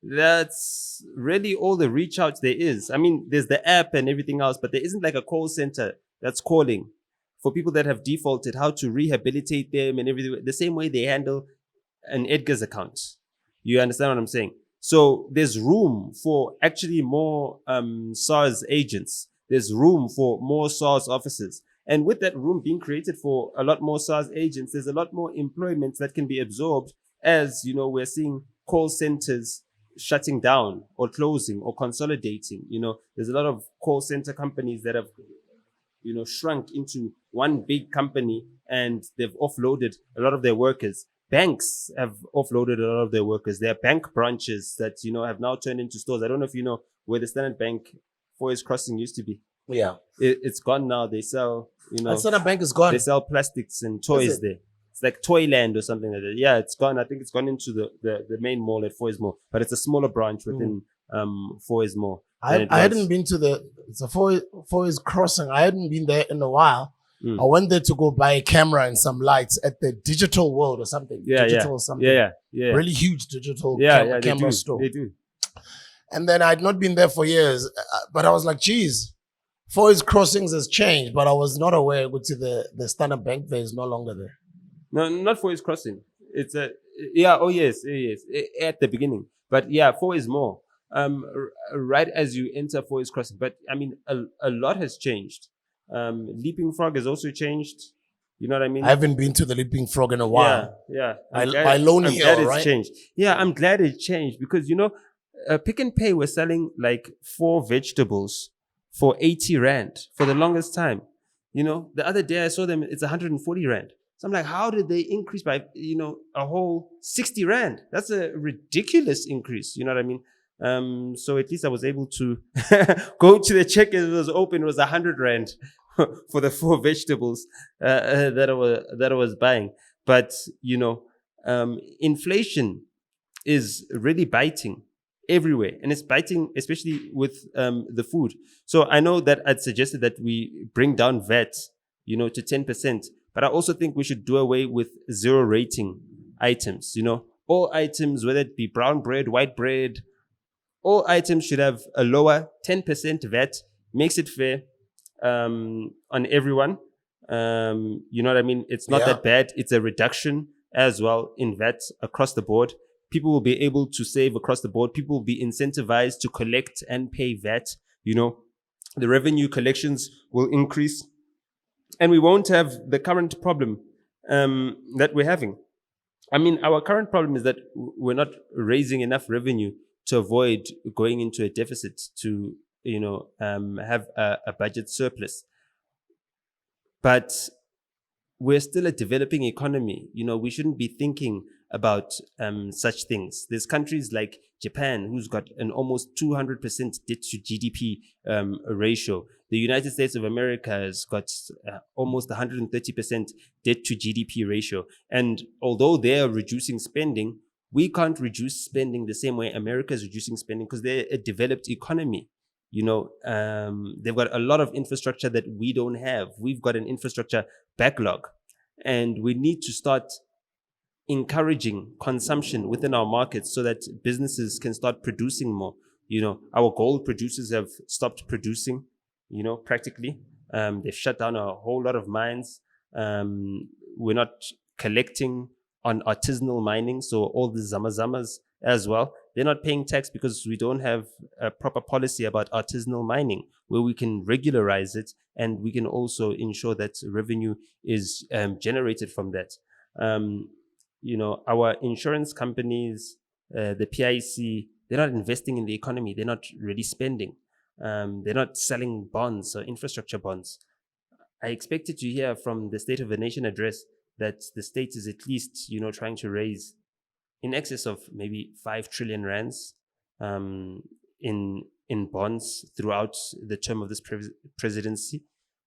That's really all the reach out there is. I mean, there's the app and everything else, but there isn't like a call center that's calling for people that have defaulted, how to rehabilitate them and everything, the same way they handle an Edgar's account. You understand what I'm saying? So there's room for actually more SARS agents. There's room for more SARS officers. And with that room being created for a lot more SARS agents, there's a lot more employment that can be absorbed as, we're seeing call centers shutting down or closing or consolidating. There's a lot of call center companies that have, shrunk into one big company, and they've offloaded a lot of their workers. Banks have offloaded a lot of their workers. There are bank branches that, have now turned into stores. I don't know if you know where the Standard Bank Forest Crossing used to be. Yeah. It's gone now. They sell, Standard Bank is gone. They sell plastics and toys there. It's like Toyland or something like that. Yeah, it's gone. I think it's gone into the main mall at Forest Mall, but it's a smaller branch within Forest Mall. I hadn't been to it's a Forest Crossing. I hadn't been there in a while. I went there to go buy a camera and some lights at the Digital World or something. Something. Yeah. Really huge digital camera store. They do. And then I'd not been there for years, but I was like, geez, Forest Crossings has changed, but I was not aware the Standard Bank there is no longer there. No, not Forest Crossing. It's yes, at the beginning. But yeah, Forest Mall. Right as you enter Forest Crossing. But I mean, a lot has changed. Leaping Frog has also changed. You know what I mean? I haven't been to the Leaping Frog in a while. Yeah. By Lone Hill, right? It's changed. Yeah, I'm glad it changed because, Pick and Pay was selling like 4 vegetables for 80 Rand for the longest time. The other day I saw them, it's 140 Rand. So I'm like, how did they increase by, a whole 60 Rand? That's a ridiculous increase. You know what I mean? So at least I was able to go to the check. It was open. It was 100 Rand for the 4 vegetables that I was buying. But, inflation is really biting everywhere, and it's biting especially with the food. So I know that I'd suggested that we bring down VAT, to 10%, but I also think we should do away with 0 rating items. All items, whether it be brown bread, white bread, all items should have a lower 10% VAT. Makes it fair on everyone. You know what I mean? It's not that bad. It's a reduction as well in VAT across the board. People will be able to save across the board. People will be incentivized to collect and pay VAT. The revenue collections will increase, and we won't have the current problem that we're having. I mean, our current problem is that we're not raising enough revenue to avoid going into a deficit, to have a budget surplus. But we're still a developing economy. We shouldn't be thinking about such things. There's countries like Japan, who's got an almost 200% debt to GDP ratio. The United States of America has got almost 130% debt to GDP ratio. And although they're reducing spending, we can't reduce spending the same way America is reducing spending, because they're a developed economy. They've got a lot of infrastructure that we don't have. We've got an infrastructure backlog, and we need to start encouraging consumption within our markets so that businesses can start producing more. Our gold producers have stopped producing, practically. They've shut down a whole lot of mines. We're not collecting on artisanal mining, so all the zamazamas as well, they're not paying tax because we don't have a proper policy about artisanal mining where we can regularize it, and we can also ensure that revenue is generated from that. Our insurance companies, the PIC, they're not investing in the economy. They're not really spending. They're not selling bonds or infrastructure bonds. I expected to hear from the State of the Nation address that the state is at least, trying to raise in excess of maybe 5 trillion rands in bonds throughout the term of this presidency,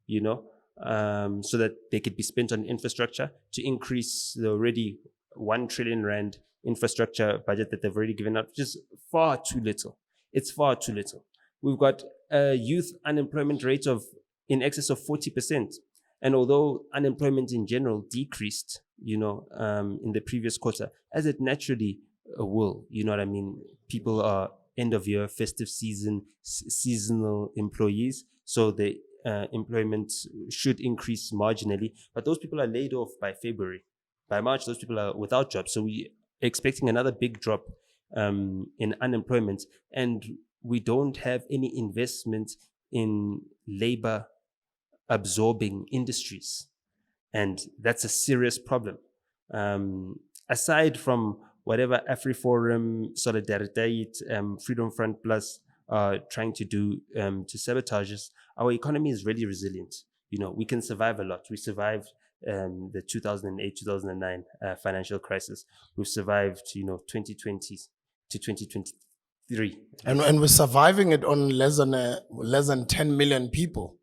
so that they could be spent on infrastructure to increase the already 1 trillion rand infrastructure budget that they've already given out, which is far too little. It's far too little. We've got a youth unemployment rate of in excess of 40%. And although unemployment in general decreased, in the previous quarter, as it naturally will, people are end of year, festive season, seasonal employees. So the employment should increase marginally, but those people are laid off by February. By March, those people are without jobs. So we're expecting another big drop in unemployment, and we don't have any investment in labor absorbing industries, and that's a serious problem. Aside from whatever Afriforum, Solidariteit, Freedom Front Plus are trying to do to sabotage us, our economy is really resilient. We can survive a lot. We survived the 2008-2009 financial crisis. We've survived 2020 to 2023, and we're surviving it on less than 10 million people.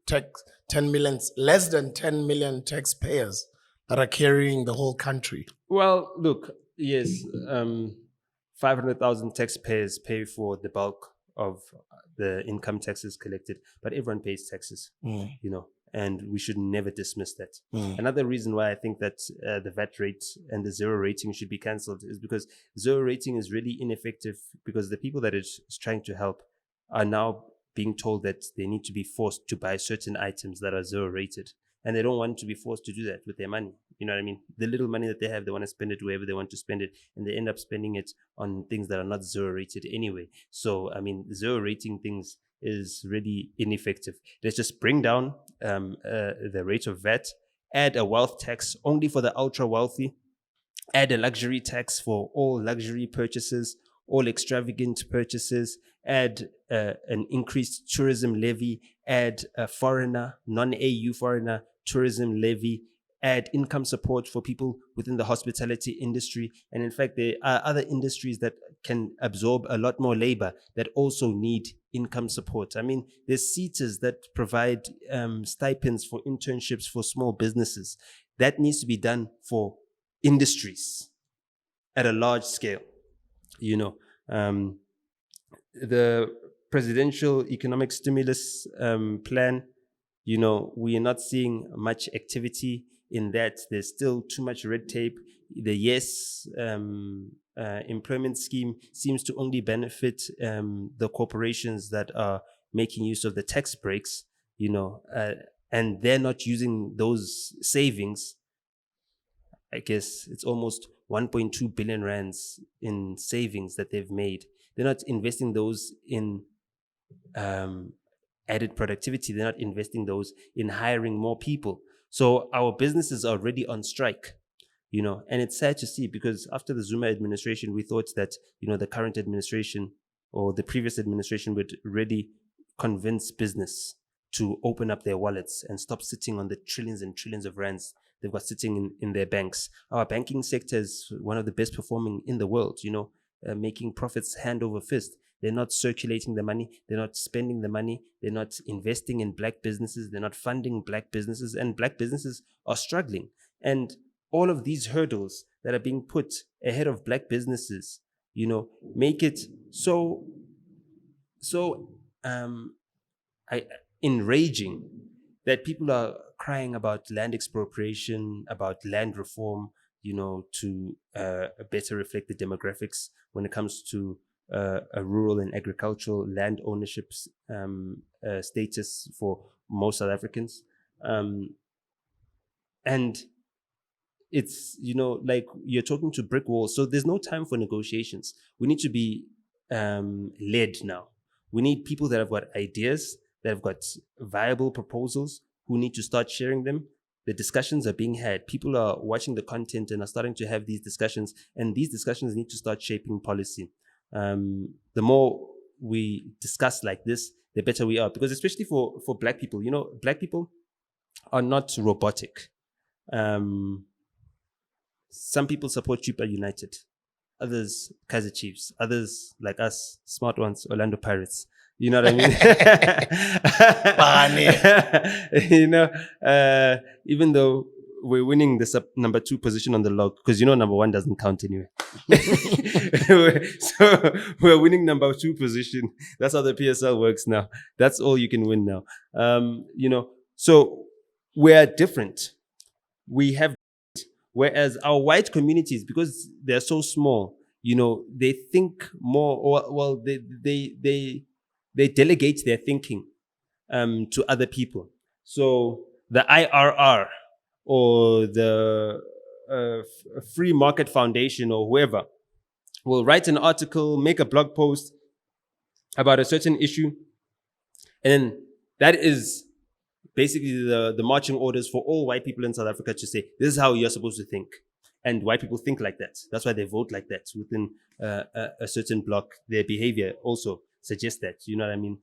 Less than 10 million taxpayers that are carrying the whole country. Well, look, yes, 500,000 taxpayers pay for the bulk of the income taxes collected, but everyone pays taxes, and we should never dismiss that. Another reason why I think that the VAT rate and the 0 rating should be cancelled is because 0 rating is really ineffective, because the people that it's trying to help are now being told that they need to be forced to buy certain items that are 0 rated, and they don't want to be forced to do that with their money. You know what I mean? The little money that they have, they want to spend it wherever they want to spend it, and they end up spending it on things that are not 0 rated anyway. So, 0 rating things is really ineffective. Let's just bring down the rate of VAT, add a wealth tax only for the ultra wealthy, add a luxury tax for all luxury purchases, all extravagant purchases, add an increased tourism levy, add a foreigner, non-AU foreigner tourism levy, add income support for people within the hospitality industry. And in fact, there are other industries that can absorb a lot more labor that also need income support. I mean, there's SETAs that provide stipends for internships for small businesses. That needs to be done for industries at a large scale. The presidential economic stimulus plan, we are not seeing much activity in that. There's still too much red tape. The YES employment scheme seems to only benefit the corporations that are making use of the tax breaks, and they're not using those savings. I guess it's almost 1.2 billion rands in savings that they've made. They're not investing those in added productivity. They're not investing those in hiring more people. So our businesses are already on strike, and it's sad to see, because after the Zuma administration, we thought that, the current administration or the previous administration would really convince business to open up their wallets and stop sitting on the trillions and trillions of rands they've got sitting in their banks. Our banking sector is one of the best performing in the world, making profits hand over fist. They're not circulating the money. They're not spending the money. They're not investing in black businesses. They're not funding black businesses, and black businesses are struggling. And all of these hurdles that are being put ahead of black businesses, make it so enraging that people are crying about land expropriation, about land reform, to better reflect the demographics when it comes to a rural and agricultural land ownership status for most South Africans. And it's, like you're talking to brick walls. So there's no time for negotiations. We need to be led now. We need people that have got ideas, that have got viable proposals, who need to start sharing them. The discussions are being had. People are watching the content and are starting to have these discussions, and these discussions need to start shaping policy. The more we discuss like this, the better we are, because especially for black people, black people are not robotic. Some people support Chupa United, others Kaizer Chiefs, others like us, smart ones, Orlando Pirates. You know what I mean? Even though we're winning the number 2 position on the log, because number 1 doesn't count anyway. So we're winning number 2 position. That's how the PSL works now. That's all you can win now. So we're different. We have, whereas our white communities, because they're so small, they think more, they delegate their thinking to other people. So the IRR or the Free Market Foundation or whoever will write an article, make a blog post about a certain issue, and then that is basically the marching orders for all white people in South Africa to say, this is how you're supposed to think. And white people think like that. That's why they vote like that within a certain block. Their behavior also suggests that, you know what I mean?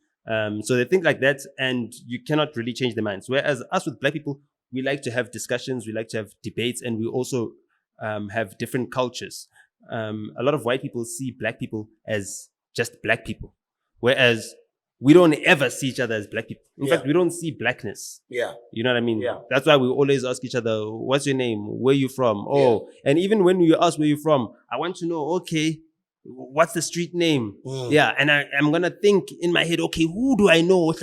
So they think like that, and you cannot really change their minds. Whereas us with black people, we like to have discussions, we like to have debates, and we also have different cultures. A lot of white people see black people as just black people, whereas we don't ever see each other as black people. In fact, we don't see blackness. Yeah. You know what I mean? Yeah. That's why we always ask each other, what's your name? Where you from? Oh, and even when we ask where you from, I want to know, okay, what's the street name? Yeah, and I'm going to think in my head, okay, who do I know?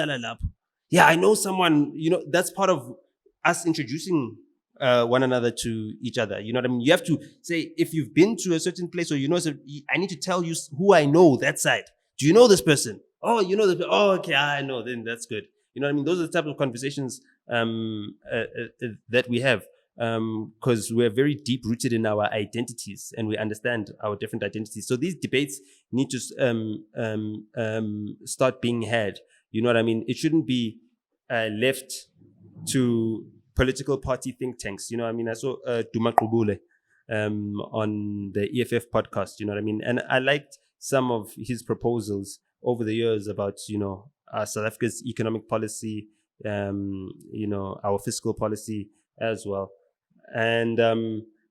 Yeah, I know someone, that's part of us introducing one another to each other. You know what I mean? You have to say, if you've been to a certain place, or I need to tell you who I know that side. Do you know this person? Oh, you know this. Oh, okay, I know. Then that's good. You know what I mean? Those are the type of conversations that we have, because we're very deep rooted in our identities and we understand our different identities. So these debates need to start being had. You know what I mean? It shouldn't be left to political party think tanks. You know what I mean? I saw Duma Qubule on the EFF podcast. You know what I mean? And I liked some of his proposals over the years about, South Africa's economic policy, our fiscal policy as well. And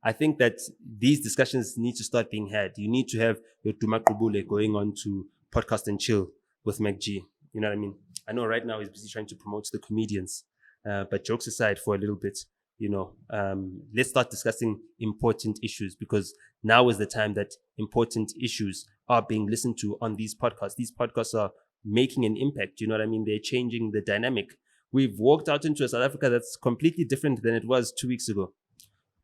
I think that these discussions need to start being had. You need to have your Tumakubule going on to Podcast and Chill with MacG. You know what I mean? I know right now he's busy trying to promote the comedians. But jokes aside for a little bit, let's start discussing important issues, because now is the time that important issues are being listened to on these podcasts. These podcasts are making an impact. You know what I mean? They're changing the dynamic. We've walked out into a South Africa that's completely different than it was 2 weeks ago.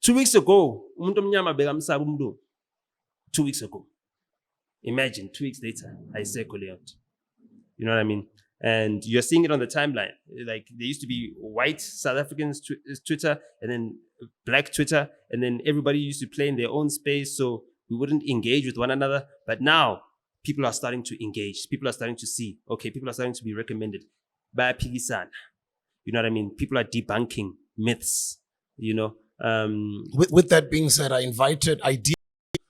2 weeks ago, umuntu omnyama bekamsaba umuntu. 2 weeks ago. Imagine 2 weeks later, ayisekho leyo nto. You know what I mean? And you're seeing it on the timeline. Like, there used to be white South Africans Twitter, and then black Twitter, and then everybody used to play in their own space, so we wouldn't engage with one another. But now people are starting to engage. People are starting to see. Okay, people are starting to be recommended. Bayaphikisana. You know what I mean? People are debunking myths. With that being said, I invited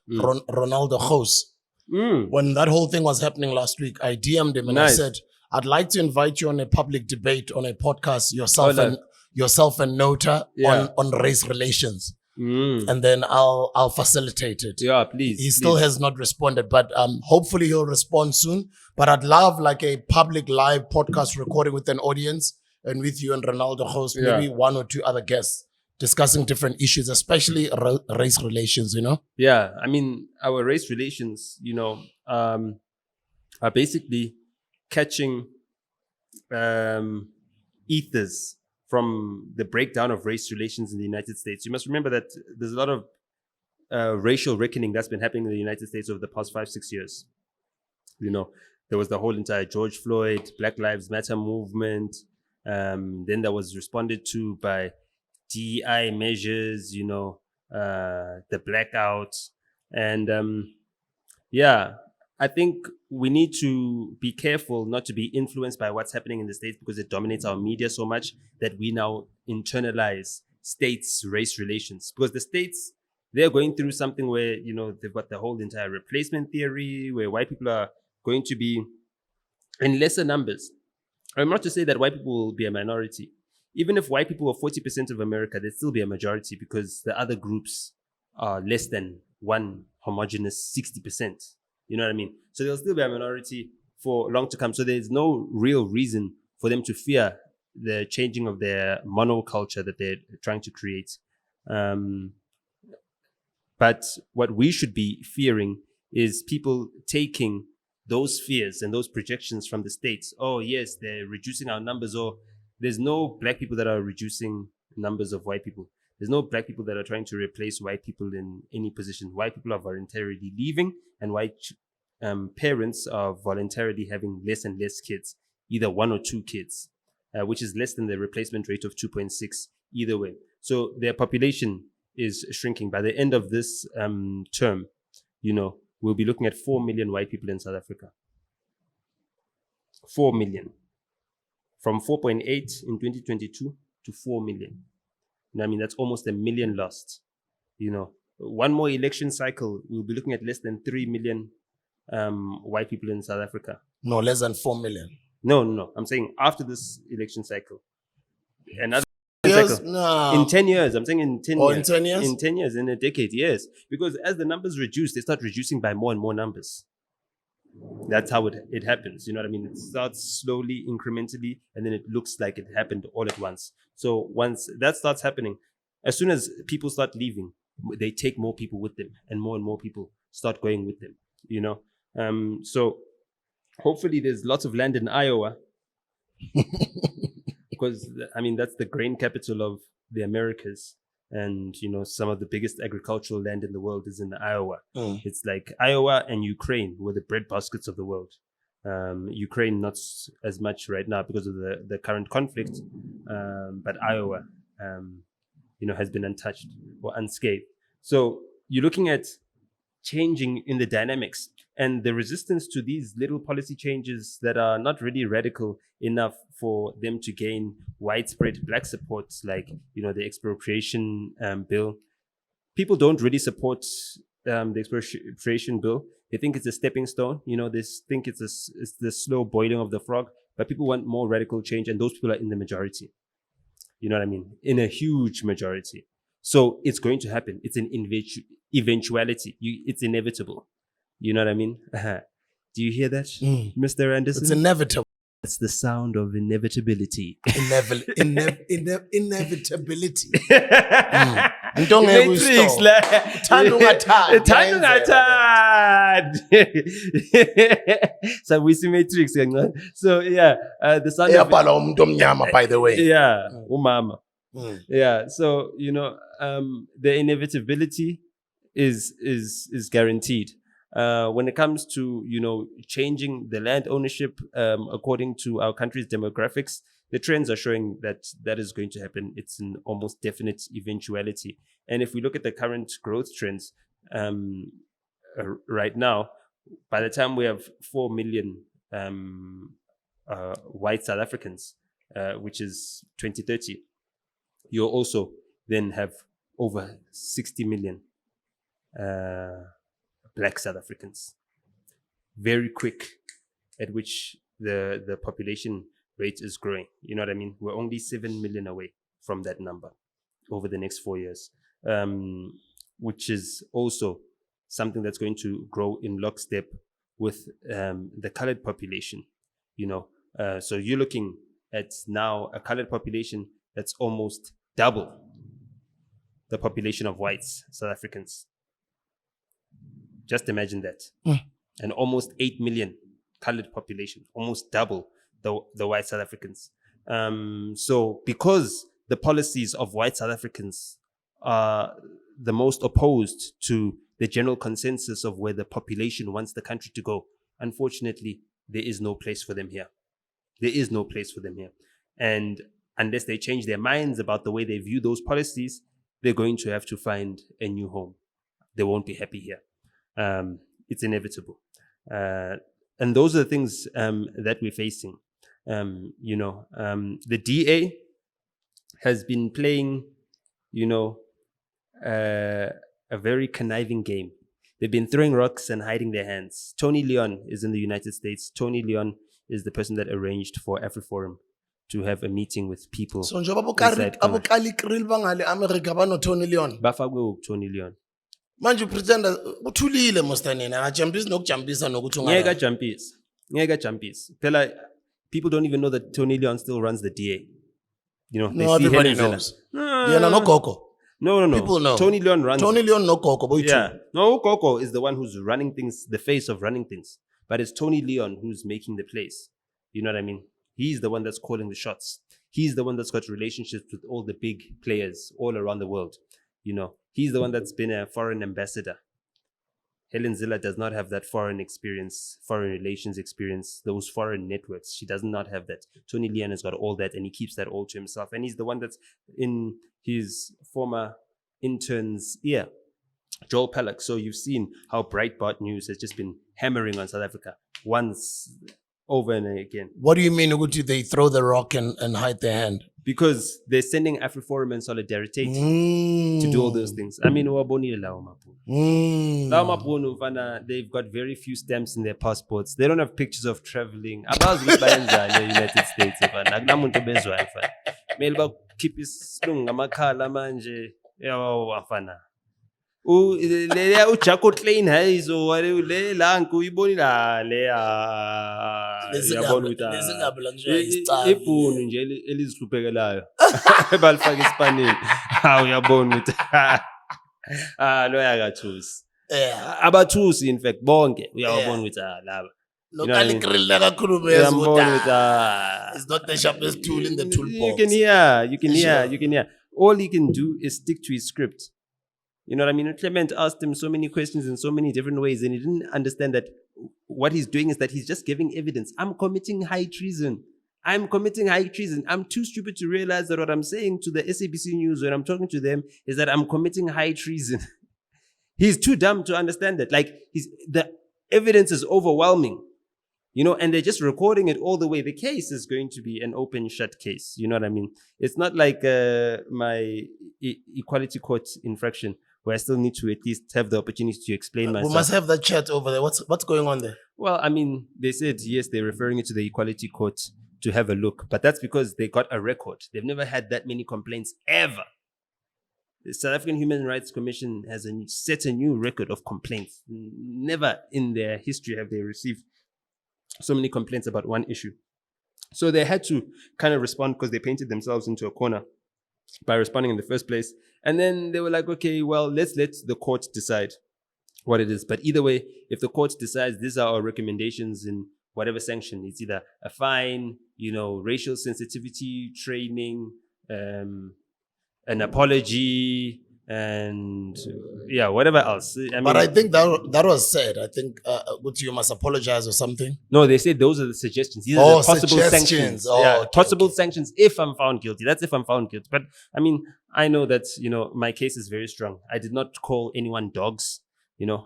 Ronaldo Jose. When that whole thing was happening last week, I DM'd him and I said, I'd like to invite you on a public debate on a podcast, yourself and NOTA on race relations. And then I'll facilitate it. Yeah, please. He still has not responded, but hopefully he'll respond soon. But I'd love like a public live podcast recording with an audience, and with you and Ronaldo Jose, maybe one or two other guests discussing different issues, especially race relations, Yeah, I mean, our race relations, are basically catching ethers from the breakdown of race relations in the United States. You must remember that there's a lot of racial reckoning that's been happening in the United States over the past 5-6 years. There was the whole entire George Floyd, Black Lives Matter movement. Then that was responded to by DEI measures, the blackout. And I think we need to be careful not to be influenced by what's happening in the States, because it dominates our media so much that we now internalize states' race relations. Because the states, they're going through something where, they've got the whole entire replacement theory, where white people are going to be in lesser numbers. I'm not to say that white people will be a minority. Even if white people were 40% of America, they'd still be a majority, because the other groups are less than one homogenous 60%. You know what I mean? So they'll still be a minority for long to come. So there's no real reason for them to fear the changing of their monoculture that they're trying to create. But what we should be fearing is people taking those fears and those projections from the states. Oh, yes, they're reducing our numbers. Or there's no black people that are reducing numbers of white people. There's no black people that are trying to replace white people in any position. White people are voluntarily leaving, and white parents are voluntarily having less and less kids, either 1 or 2 kids, which is less than the replacement rate of 2.6 either way. So their population is shrinking. By the end of this term, we'll be looking at 4 million white people in South Africa. 4 million. From 4.8 in 2022 to 4 million. I mean, that's almost 1 million lost. One more election cycle, we'll be looking at less than 3 million white people in South Africa. No, less than 4 million. No. I'm saying after this election cycle. Another years? cycle. No. In 10 years. I'm saying in 10 Oh, years. in 10 years? In 10 years, in a decade, yes. Because as the numbers reduce, they start reducing by more and more numbers. That's how it happens. You know what I mean? It starts slowly, incrementally, and then it looks like it happened all at once. So once that starts happening, as soon as people start leaving, they take more people with them, and more people start going with them, So hopefully there's lots of land in Iowa, because, I mean, that's the grain capital of the Americas. And, some of the biggest agricultural land in the world is in Iowa. It's like Iowa and Ukraine were the breadbaskets of the world. Ukraine, not as much right now because of the current conflict. But Iowa, has been untouched or unscathed. So you're looking at changing in the dynamics, and the resistance to these little policy changes that are not really radical enough for them to gain widespread black support, like, the expropriation bill. People don't really support the expropriation bill. They think it's a stepping stone. They think it's the slow boiling of the frog, but people want more radical change, and those people are in the majority. You know what I mean? In a huge majority. So it's going to happen. It's an eventuality. It's inevitable. You know what I mean? Do you hear that, Mr. Anderson? It's inevitable. That's the sound of inevitability. Inevitability. Matrix, so we see Matrix. So yeah, the sound of by the way. yeah, umama. Yeah, so the inevitability is guaranteed. When it comes to changing the land ownership according to our country's demographics, the trends are showing that is going to happen. It's an almost definite eventuality. And if we look at the current growth trends right now, by the time we have 4 million white South Africans, which is 2030, you'll also then have over 60 million Black South Africans. Very quick at which the population rate is growing. You know what I mean? We're only 7 million away from that number over the next 4 years, which is also something that's going to grow in lockstep with the colored population. So you're looking at now a colored population that's almost double the population of whites, South Africans. Just imagine that. An almost 8 million colored population, almost double the white South Africans. So because the policies of white South Africans are the most opposed to the general consensus of where the population wants the country to go, unfortunately, there is no place for them here. There is no place for them here. And unless they change their minds about the way they view those policies, they're going to have to find a new home. They won't be happy here. It's inevitable. And those are the things that we're facing. The DA has been playing, a very conniving game. They've been throwing rocks and hiding their hands. Tony Leon is in the United States. Tony Leon is the person that arranged for Afriforum to have a meeting with people. So njengoba Kallie Kriel bangale America bano Tony Leon. Bafakwe Tony Leon. Manje pretender uthulile mostanina ajampisa nokujampisa nokuthi ngeke jumpis. Phela people don't even know that Tony Leon still runs the DA. No, everybody knows. No gogo. No. People know. Tony Leon runs. Tony Leon no gogo, boy. Yeah. No, Gogo is the one who's running things, the face of running things. But it's Tony Leon who's making the plays. You know what I mean? He's the one that's calling the shots. He's the one that's got relationships with all the big players all around the world. He's the one that's been a foreign ambassador. Helen Zille does not have that foreign experience, foreign relations experience, those foreign networks. She does not have that. Tony Leon has got all that, and he keeps that all to himself. And he's the one that's in his former intern's ear, Joel Pollak. So you've seen how Breitbart News has just been hammering on South Africa once, over and again. What do you mean, Uguti, they throw the rock and hide their hand? Because they're sending Afriforum and Solidarity to do all those things. I mean, they've got very few stamps in their passports. They don't have pictures of traveling. United States. Keep his amakhala manje. Afana. Ujako Klein hayizo le lanku uyibonile le yabona ukuthi ibhunu nje elizihluphekelayo balifaka isipanini uyabona ukuthi lo yakathusi abathusi in fact bonke uyabona ukuthi laba Lokali Kriel nakakhuluma yezo it's not the sharpest tool in the toolbox. You can hear. All he can do is stick to his script. You know what I mean? Clement asked him so many questions in so many different ways, and he didn't understand that what he's doing is that he's just giving evidence. I'm committing high treason. I'm too stupid to realize that what I'm saying to the SABC News when I'm talking to them is that I'm committing high treason. He's too dumb to understand that. The evidence is overwhelming, and they're just recording it all the way. The case is going to be an open shut case. You know what I mean? It's not like my equality court infraction, where I still need to at least have the opportunity to explain myself. We must have that chat over there. What's going on there? Well, I mean, they said, yes, they're referring it to the equality court to have a look. But that's because they got a record. They've never had that many complaints ever. the South African Human Rights Commission has set a new record of complaints. Never in their history have they received so many complaints about one issue. So they had to kind of respond because they painted themselves into a corner by responding in the first place. And then they were like, okay, well, let's let the court decide what it is. But either way, if the court decides these are our recommendations in whatever sanction, it's either a fine, racial sensitivity training, an apology, and whatever else. But I think that was said. I think you must apologize or something. No, they said those are the suggestions. These are the possible sanctions. Possible sanctions if I'm found guilty. That's if I'm found guilty. But I mean, I know that my case is very strong. I did not call anyone dogs.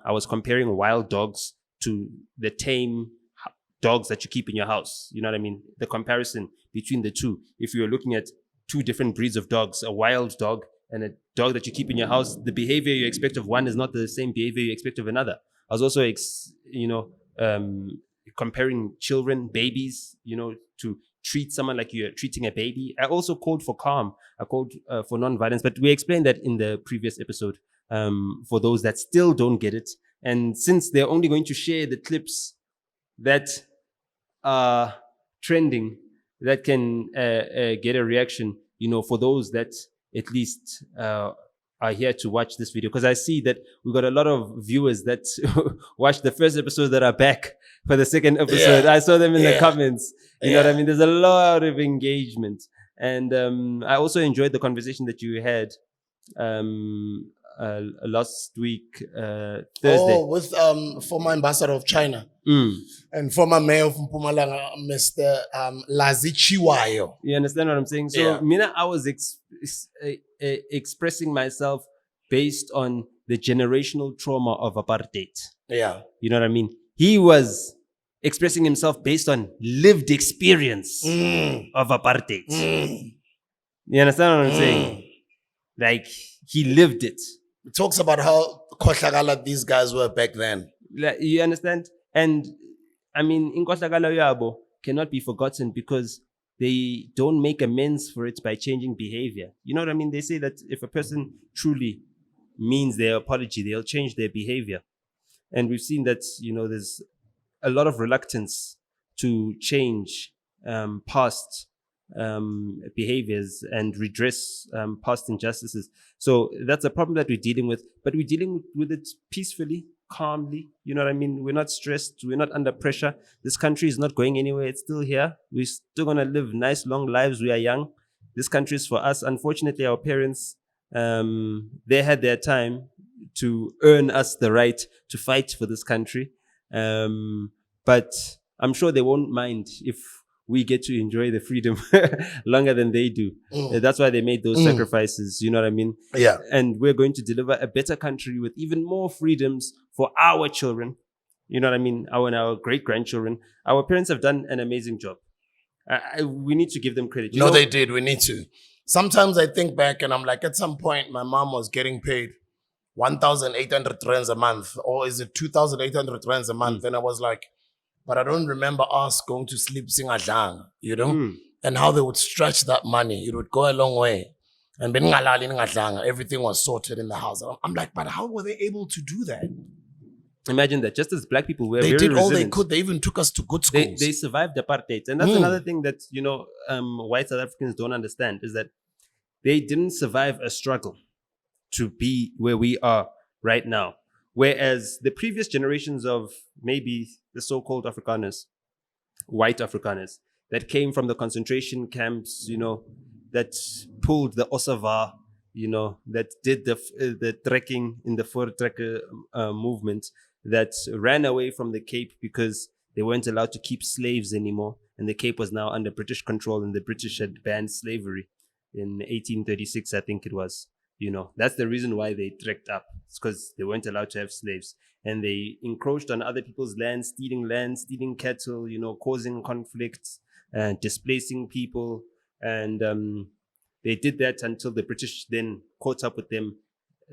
I was comparing wild dogs to the tame dogs that you keep in your house. You know what I mean? The comparison between the two. If you're looking at two different breeds of dogs, a wild dog and a dog that you keep in your house, the behavior you expect of one is not the same behavior you expect of another. I was also, comparing children, babies, to treat someone like you're treating a baby. I also called for calm. I called for non-violence, but we explained that in the previous episode for those that still don't get it. And since they're only going to share the clips that are trending, that can get a reaction, for those that at least are here to watch this video. Because I see that we've got a lot of viewers that watched the first episode that are back for the second episode. I saw them in the comments. You know what I mean? There's a lot of engagement. And I also enjoyed the conversation that you had last week, Thursday. With former ambassador of China and former mayor of Mpumalanga, Mr. Lazichiwayo. You understand what I'm saying? So, Mina, I was expressing myself based on the generational trauma of apartheid. Yeah. You know what I mean? He was expressing himself based on lived experience of apartheid. You understand what I'm saying? Like, he lived it. It talks about how khohlakala these guys were back then. You understand? And I mean, inkhohlakala yabo cannot be forgotten because they don't make amends for it by changing behavior. You know what I mean? They say that if a person truly means their apology, they'll change their behavior. And we've seen that, there's a lot of reluctance to change past behaviors and redress past injustices. So that's a problem that we're dealing with, but we're dealing with it peacefully, calmly. You know what I mean? We're not stressed. We're not under pressure. This country is not going anywhere. It's still here. We're still going to live nice, long lives. We are young. This country is for us. Unfortunately, our parents, they had their time to earn us the right to fight for this country. But I'm sure they won't mind if we get to enjoy the freedom longer than they do. That's why they made those sacrifices. You know what I mean? Yeah. And we're going to deliver a better country with even more freedoms for our children. You know what I mean? Our great-grandchildren. Our parents have done an amazing job. We need to give them credit. No, they did. We need to. Sometimes I think back and I'm like, at some point, my mom was getting paid 1,800 rands a month, or is it 2,800 rands a month? And I was like, but I don't remember us going to sleep singadlanga, and how they would stretch that money. It would go a long way. And everything was sorted in the house. I'm like, but how were they able to do that? Imagine that. Just as black people were they very did all resilient. they could. They even took us to good schools. They survived apartheid. And that's another thing that, white South Africans don't understand is that they didn't survive a struggle to be where we are right now. Whereas the previous generations of maybe the so-called Afrikaners, white Afrikaners, that came from the concentration camps, that pulled the Osava, that did the trekking in the Voortrekker movement, that ran away from the Cape because they weren't allowed to keep slaves anymore. And the Cape was now under British control, and the British had banned slavery in 1836, I think it was. That's the reason why they trekked up. It's because they weren't allowed to have slaves. And they encroached on other people's land, stealing cattle, causing conflicts, displacing people. And they did that until the British then caught up with them,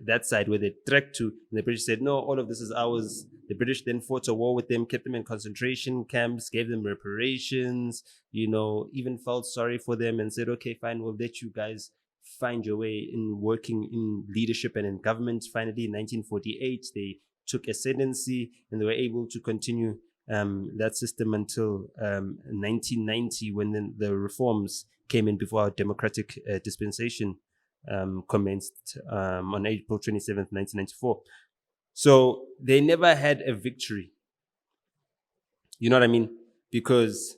that side where they trekked to. And the British said, no, all of this is ours. The British then fought a war with them, kept them in concentration camps, gave them reparations, even felt sorry for them and said, okay, fine, we'll let you guys find your way in working in leadership and in government. Finally, in 1948, they took ascendancy and they were able to continue that system until 1990, when then the reforms came in before our democratic dispensation commenced on April 27th, 1994. So they never had a victory. You know what I mean? Because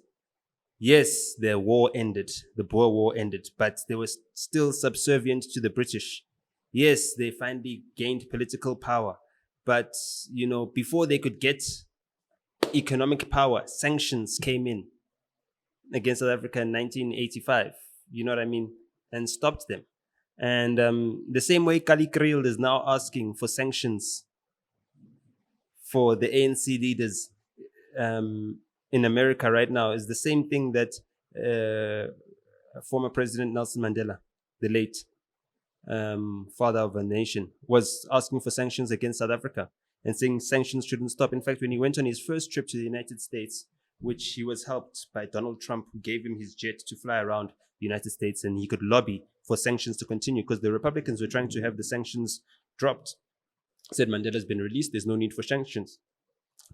yes, the war ended, the Boer War ended, but they were still subservient to the British. Yes, they finally gained political power, but before they could get economic power, sanctions came in against South Africa in 1985. You know what I mean? And stopped them. And the same way Kallie Kriel is now asking for sanctions for the ANC leaders in America right now is the same thing that former President Nelson Mandela, the late father of a nation, was asking for sanctions against South Africa and saying sanctions shouldn't stop. In fact, when he went on his first trip to the United States, which he was helped by Donald Trump, who gave him his jet to fly around the United States, and he could lobby for sanctions to continue because the Republicans were trying to have the sanctions dropped. Said Mandela's been released, there's no need for sanctions.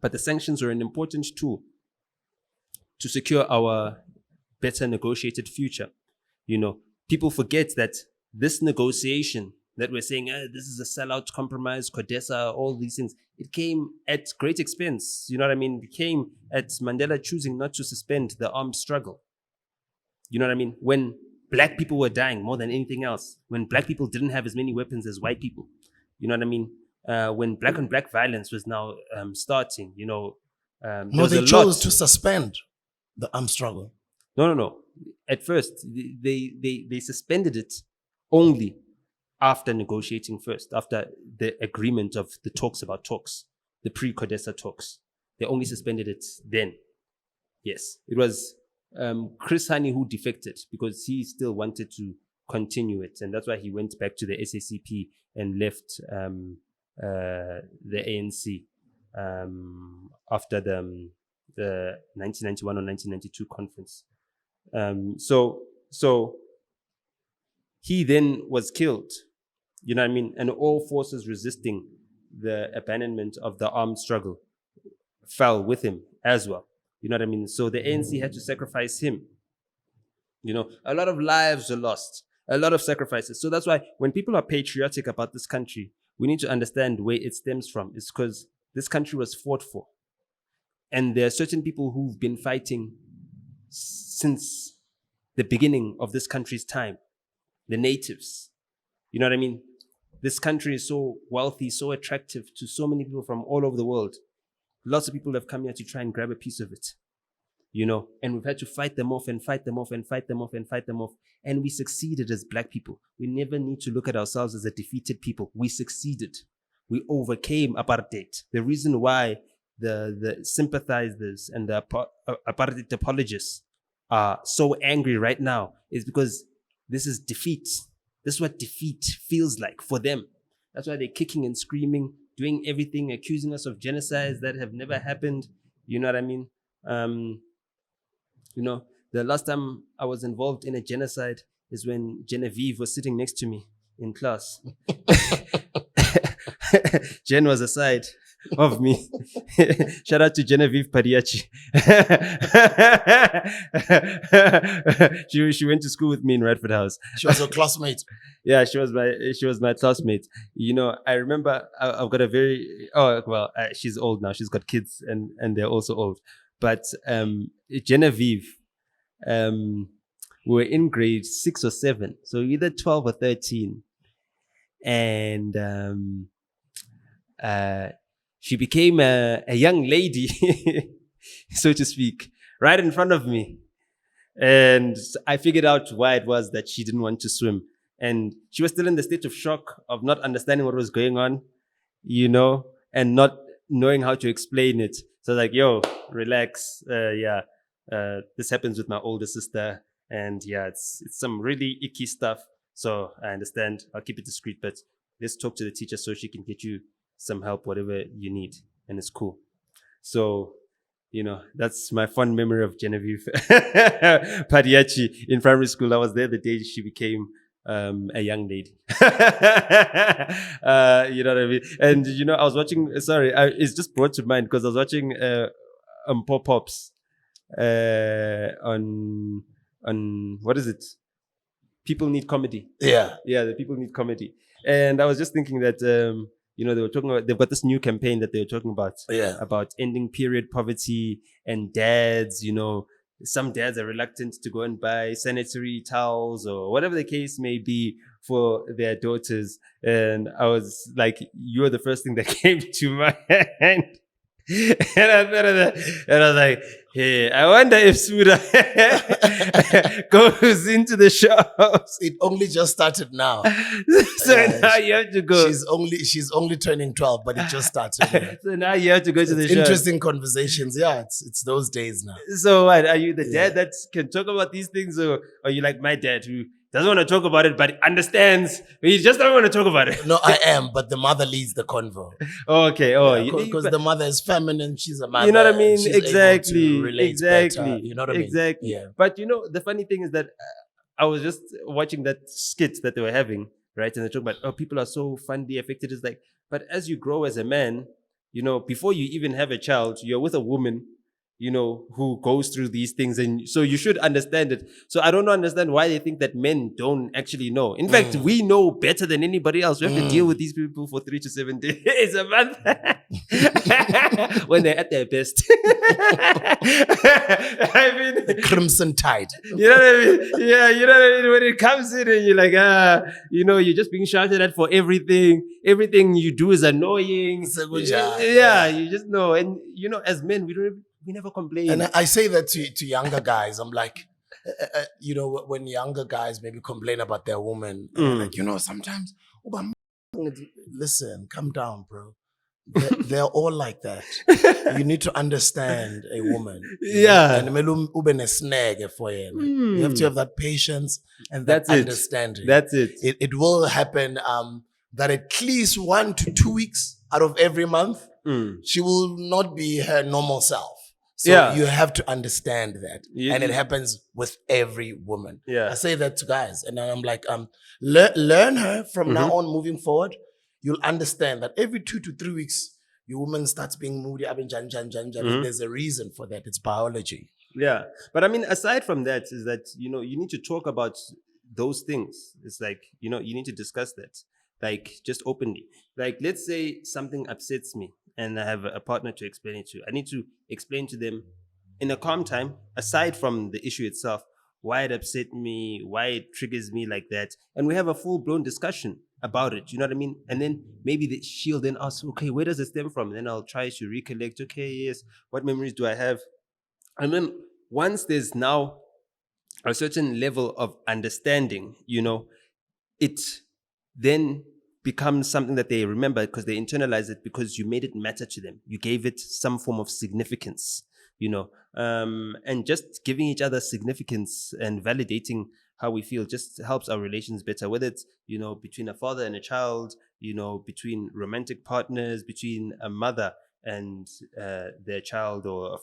But the sanctions were an important tool to secure our better negotiated future. People forget that this negotiation that we're saying, this is a sellout compromise, CODESA, all these things, it came at great expense. You know what I mean? It came at Mandela choosing not to suspend the armed struggle. You know what I mean? When black people were dying more than anything else, when black people didn't have as many weapons as white people, you know what I mean? When black on black violence was now starting, no, they chose to suspend the armed struggle. No. At first, they suspended it only after negotiating first, after the agreement of the talks about talks, the pre-CODESA talks. They only suspended it then. Yes, it was Chris Hani who defected because he still wanted to continue it. And that's why he went back to the SACP and left the ANC after the 1991 or 1992 conference. So he then was killed, you know what I mean? And all forces resisting the abandonment of the armed struggle fell with him as well. You know what I mean? So the ANC had to sacrifice him. A lot of lives were lost, a lot of sacrifices. So that's why when people are patriotic about this country, we need to understand where it stems from. It's because this country was fought for. And there are certain people who've been fighting since the beginning of this country's time. The natives. You know what I mean? This country is so wealthy, so attractive to so many people from all over the world. Lots of people have come here to try and grab a piece of it. And we've had to fight them off and fight them off and fight them off and fight them off. And we succeeded as black people. We never need to look at ourselves as a defeated people. We succeeded. We overcame apartheid. The reason why the sympathizers and the apartheid apologists are so angry right now is because this is defeat. This is what defeat feels like for them. That's why they're kicking and screaming, doing everything, accusing us of genocides that have never happened. You know what I mean? The last time I was involved in a genocide is when Genevieve was sitting next to me in class. Jen was aside of me. Shout out to Genevieve Padiachi. She went to school with me in Radford House. She was your classmate. Yeah, she was my classmate. I remember I've got she's old now. She's got kids and they're also old. But Genevieve, we were in grade 6 or 7, so either 12 or 13, and she became a young lady, so to speak, right in front of me. And I figured out why it was that she didn't want to swim. And she was still in the state of shock of not understanding what was going on, and not knowing how to explain it. So I was like, yo, relax. This happens with my older sister. And it's some really icky stuff. So I understand. I'll keep it discreet, but let's talk to the teacher so she can get you some help, whatever you need. And it's cool. So, that's my fond memory of Genevieve Padiachi in primary school. I was there the day she became a young lady. You know what I mean? And I was watching. Sorry, it's just brought to mind because I was watching pop-ups on what is it? People Need Comedy. Yeah. The People Need Comedy. And I was just thinking that they were talking about, they've got this new campaign that they were talking about about ending period poverty, and dads, some dads are reluctant to go and buy sanitary towels or whatever the case may be for their daughters. And I was like, you're the first thing that came to my mind. And I thought of that, and I was like, hey, I wonder if Suda goes into the shops. It only just started now. So now you have to go. She's only turning 12, but it just started. So now you have to go to the shops. Interesting conversations. Yeah, it's those days now. So what, are you the dad that can talk about these things, or are you like my dad who doesn't want to talk about it, but understands, but he just doesn't want to talk about it? No, I am, but the mother leads the convo. Okay. Because the mother is feminine, she's a mother. You know what I mean? She's Exactly. able to relate better, you know what I mean? Exactly. Yeah. But the funny thing is that I was just watching that skit that they were having, right? And they talk about, people are so fondly affected. It's like, but as you grow as a man, before you even have a child, you're with a woman, who goes through these things. And so you should understand it. So I don't understand why they think that men don't actually know. In fact, we know better than anybody else. We have to deal with these people for 3 to 7 days a month when they're at their best. I mean, the crimson tide. You know what I mean? Yeah, you know what I mean? When it comes in and you're like, you're just being shouted at for everything. Everything you do is annoying. Yeah, you just know. And, as men, we never complain. And I say that to younger guys. I'm like, when younger guys maybe complain about their woman, like, sometimes, listen, calm down, bro. They're all like that. You need to understand a woman. Yeah. And you have to have that patience and that understanding. That's it. It will happen that at least 1 to 2 weeks out of every month, she will not be her normal self. So you have to understand that. And it happens with every woman. Yeah. I say that to guys. And then I'm like, learn her from now on moving forward. You'll understand that every 2 to 3 weeks, your woman starts being moody. There's a reason for that. It's biology. Yeah. But I mean, aside from that, is that, you need to talk about those things. It's like, you need to discuss that. Like, just openly. Like, let's say something upsets me and I have a partner to explain it to. I need to explain to them in a calm time, aside from the issue itself, why it upset me, why it triggers me like that. And we have a full-blown discussion about it. You know what I mean? And then maybe she'll then ask, okay, where does it stem from? And then I'll try to recollect, okay, yes, what memories do I have? And then once there's now a certain level of understanding, it then becomes something that they remember because they internalize it because you made it matter to them. You gave it some form of significance, and just giving each other significance and validating how we feel just helps our relations better, whether it's, between a father and a child, between romantic partners, between a mother and their child, or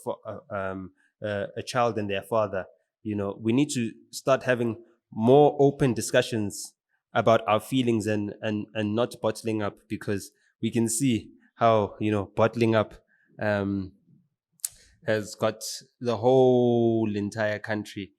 a child and their father. We need to start having more open discussions about our feelings and not bottling up, because we can see how, bottling up has got the whole entire country,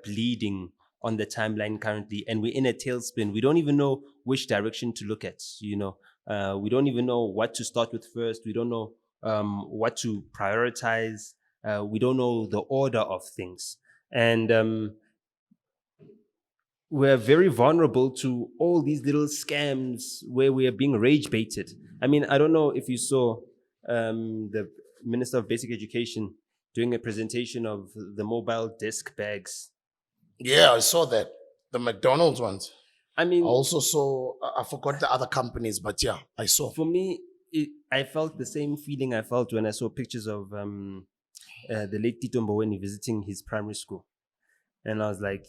bleeding on the timeline currently. And we're in a tailspin. We don't even know which direction to look at, we don't even know what to start with first. We don't know what to prioritize. We don't know the order of things. And we're very vulnerable to all these little scams where we are being rage baited. I mean, I don't know if you saw the Minister of Basic Education doing a presentation of the mobile desk bags. Yeah, I saw that. The McDonald's ones. I mean, I also saw, I forgot the other companies, but yeah, I saw. For me, I felt the same feeling I felt when I saw pictures of the late Tito Mboweni visiting his primary school. And I was like,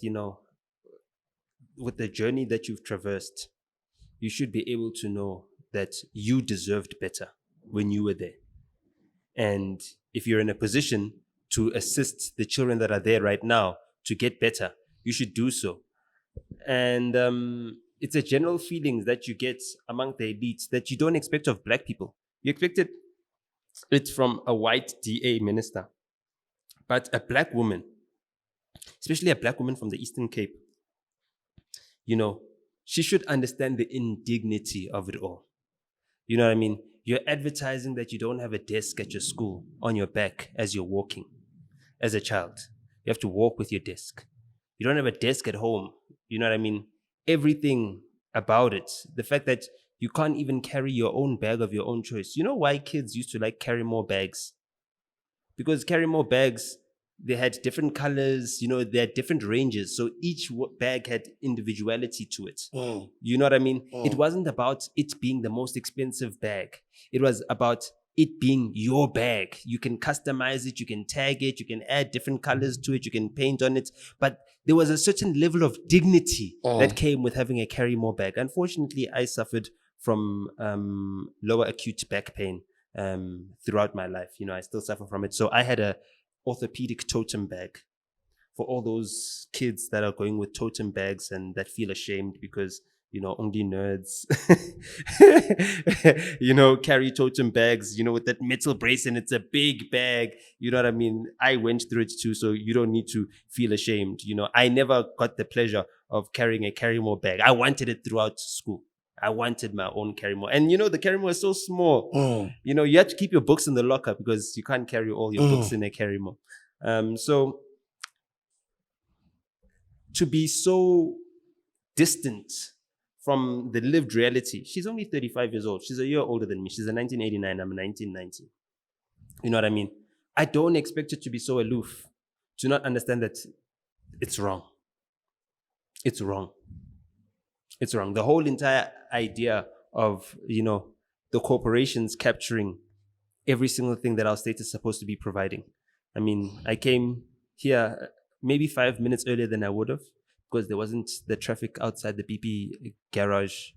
with the journey that you've traversed, you should be able to know that you deserved better when you were there. And if you're in a position to assist the children that are there right now to get better, you should do so. And it's a general feeling that you get among the elites that you don't expect of black people. You expected it from a white DA minister. But a black woman, especially a black woman from the Eastern Cape, she should understand the indignity of it all. You know what I mean? You're advertising that you don't have a desk at your school on your back as you're walking. As a child, you have to walk with your desk. You don't have a desk at home. You know what I mean? Everything about it. The fact that you can't even carry your own bag of your own choice. You know why kids used to like carry more bags? Because carry more bags, they had different colors, they had different ranges. So each bag had individuality to it. You know what I mean? It wasn't about it being the most expensive bag. It was about it being your bag. You can customize it, you can tag it, you can add different colors to it, you can paint on it. But there was a certain level of dignity that came with having a carry more bag. Unfortunately, I suffered from lower acute back pain throughout my life. I still suffer from it. So I had a orthopedic totem bag for all those kids that are going with totem bags and that feel ashamed because only nerds carry totem bags with that metal brace, and it's a big bag. You know what I mean? I went through it too, so you don't need to feel ashamed. I never got the pleasure of carrying a carry-more bag. I wanted it throughout school. I wanted my own carry-more. And the carry-more is so small. You have to keep your books in the locker because you can't carry all your books in a carry-more. So to be so distant from the lived reality. She's only 35 years old. She's a year older than me. She's a 1989. I'm a 1990. You know what I mean? I don't expect her to be so aloof, to not understand that it's wrong. It's wrong. It's wrong. The whole entire idea of, the corporations capturing every single thing that our state is supposed to be providing. I mean, I came here maybe 5 minutes earlier than I would have because there wasn't the traffic outside the BP garage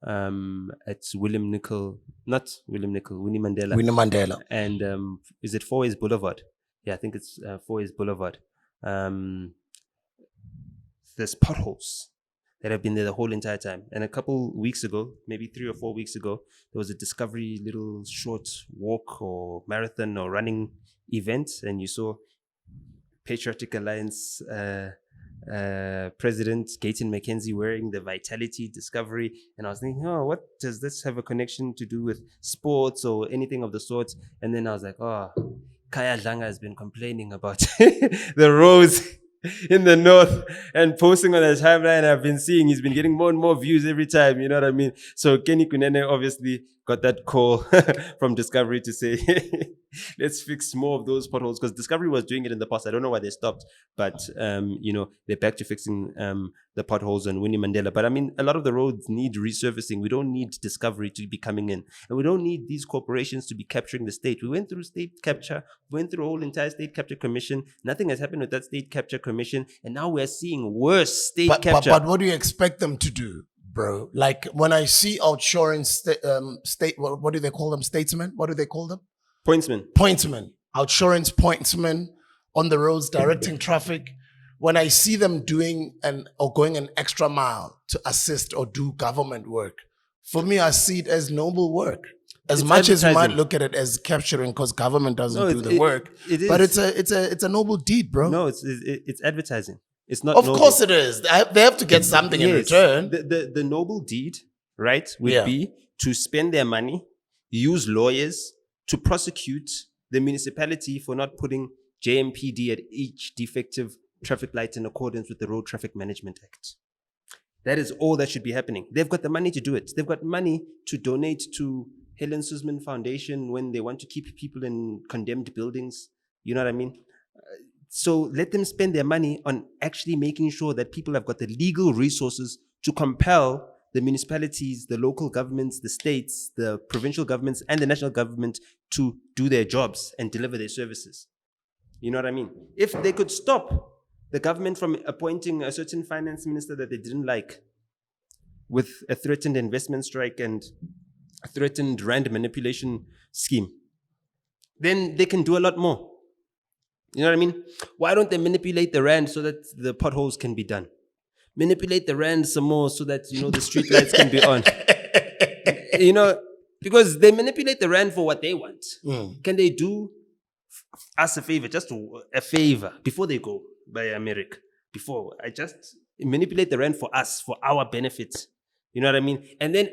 at Winnie Mandela. And is it 4 Ways Boulevard? Yeah, I think it's 4 Ways Boulevard. There's potholes that have been there the whole entire time. And a couple weeks ago, maybe 3 or 4 weeks ago, there was a Discovery little short walk or marathon or running event, and you saw Patriotic Alliance President Gayton McKenzie wearing the Vitality Discovery, and I was thinking, what does this have a connection to do with sports or anything of the sort? And then I was like, Kaya Dlanga has been complaining about the roads in the north and posting on his timeline. I've been seeing he's been getting more and more views every time, you know what I mean? So Kenny Kunene obviously got that call from Discovery to say, let's fix more of those potholes, because Discovery was doing it in the past. I don't know why they stopped, but they're back to fixing the potholes on Winnie Mandela. But I mean, a lot of the roads need resurfacing. We don't need Discovery to be coming in, and we don't need these corporations to be capturing the state. We went through state capture, went through a whole entire state capture commission. Nothing has happened with that state capture commission, and now we're seeing worse state capture. But what do you expect them to do, bro? Like when I see outshoring state, what do they call them? Statesmen? What do they call them? Pointsmen. Outshoring pointsmen on the roads, directing traffic. When I see them doing or going an extra mile to assist or do government work, for me, I see it as noble work. As much as you might look at it as capturing because government doesn't do the work, but it's a noble deed, bro. No, it's advertising. It's not. Of course it is. They have to get something in return. The noble deed, right, would be to spend their money, use lawyers to prosecute the municipality for not putting JMPD at each defective traffic light in accordance with the Road Traffic Management Act. That is all that should be happening. They've got the money to do it. They've got money to donate to Helen Suzman Foundation when they want to keep people in condemned buildings. You know what I mean? So let them spend their money on actually making sure that people have got the legal resources to compel the municipalities, the local governments, the states, the provincial governments, and the national government to do their jobs and deliver their services. You know what I mean? If they could stop the government from appointing a certain finance minister that they didn't like with a threatened investment strike and a threatened rand manipulation scheme, then they can do a lot more. You know what I mean? Why don't they manipulate the rand so that the potholes can be done? manipulate the rand some more so that, the street lights can be on. Because they manipulate the rand for what they want. Can they do us a favor, just a favor, before they go by America? I just manipulate the rand for us, for our benefit. You know what I mean? And then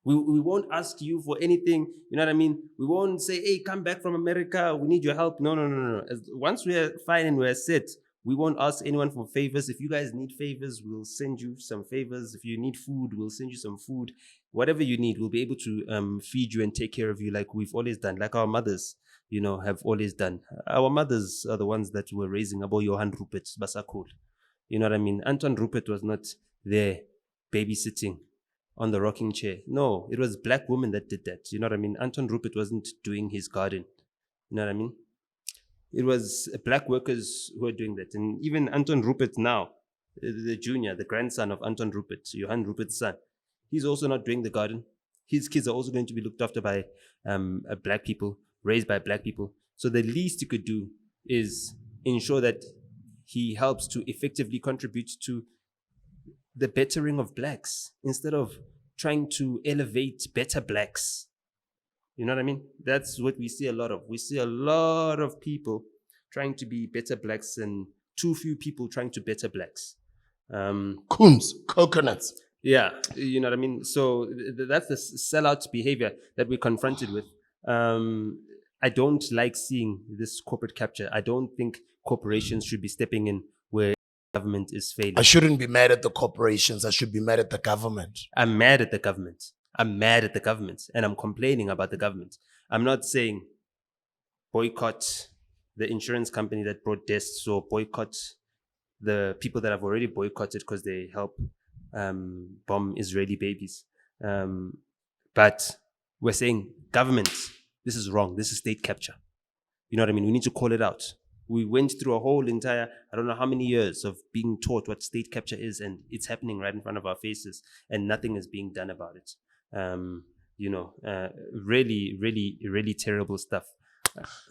we won't ask you for anything. You know what I mean? We won't say, hey, come back from America. We need your help. No. Once we're fine and we're set, we won't ask anyone for favors. If you guys need favors, we'll send you some favors. If you need food, we'll send you some food. Whatever you need, we'll be able to feed you and take care of you like we've always done, like our mothers, have always done. Our mothers are the ones that were raising Abo Johan Rupert Basakul. You know what I mean? Anton Rupert was not there babysitting on the rocking chair. No, it was black women that did that. You know what I mean? Anton Rupert wasn't doing his garden. You know what I mean? It was black workers who were doing that. And even Anton Rupert now, the junior, the grandson of Anton Rupert, Johan Rupert's son, he's also not doing the garden. His kids are also going to be looked after by black people, raised by black people. So the least he could do is ensure that he helps to effectively contribute to the bettering of blacks instead of trying to elevate better blacks. You know what I mean? That's what we see a lot of. We see a lot of people trying to be better blacks and too few people trying to better blacks. Coons, coconuts. Yeah, you know what I mean? So that's the sellout behavior that we're confronted with. I don't like seeing this corporate capture. I don't think corporations should be stepping in where government is failing. I shouldn't be mad at the corporations. I should be mad at the government. I'm mad at the government. And I'm complaining about the government. I'm not saying boycott the insurance company that brought deaths or boycott the people that have already boycotted because they help bomb Israeli babies. But we're saying, government, this is wrong. This is state capture. You know what I mean? We need to call it out. We went through a whole entire, I don't know how many years of being taught what state capture is, and it's happening right in front of our faces, and nothing is being done about it. Really, really, really terrible stuff.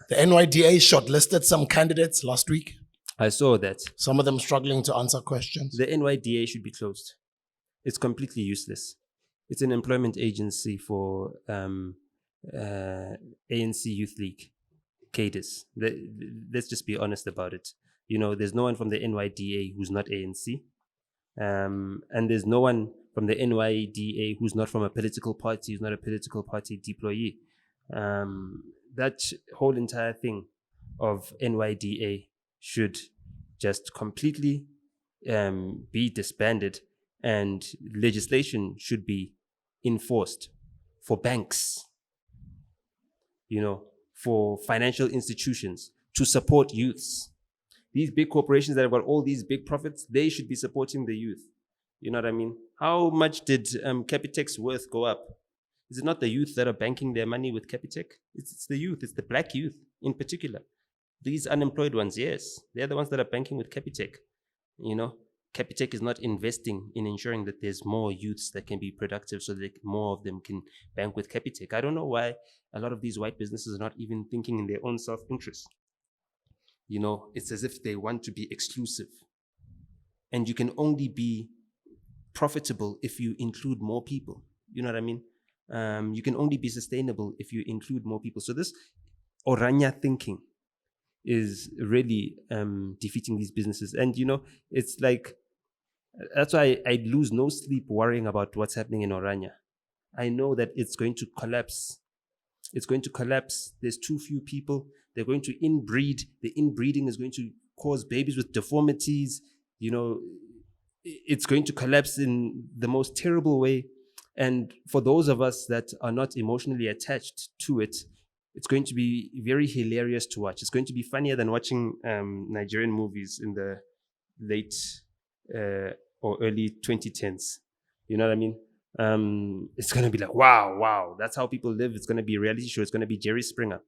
The NYDA shortlisted some candidates last week. I saw that. Some of them struggling to answer questions. The NYDA should be closed. It's completely useless. It's an employment agency for ANC Youth League cadres. Let's just be honest about it. There's no one from the NYDA who's not ANC. And there's no one from the NYDA who's not from a political party, who's not a political party deployee. That whole entire thing of NYDA should just completely be disbanded, and legislation should be enforced for banks, for financial institutions to support youths. These big corporations that have got all these big profits, they should be supporting the youth. You know what I mean? How much did Capitec's worth go up? Is it not the youth that are banking their money with Capitec? It's the youth. It's the black youth in particular. These unemployed ones, yes, they're the ones that are banking with Capitec. Capitec is not investing in ensuring that there's more youths that can be productive so that more of them can bank with Capitec. I don't know why a lot of these white businesses are not even thinking in their own self-interest. It's as if they want to be exclusive. And you can only be profitable if you include more people. You know what I mean? You can only be sustainable if you include more people. So this Orania thinking is really defeating these businesses. And, it's like, that's why I lose no sleep worrying about what's happening in Orania. I know that it's going to collapse. It's going to collapse. There's too few people. They're going to inbreed. The inbreeding is going to cause babies with deformities. It's going to collapse in the most terrible way. And for those of us that are not emotionally attached to it, it's going to be very hilarious to watch. It's going to be funnier than watching Nigerian movies in the late or early 2010s. You know what I mean? It's going to be like, wow, that's how people live. It's going to be a reality show. It's going to be Jerry Springer,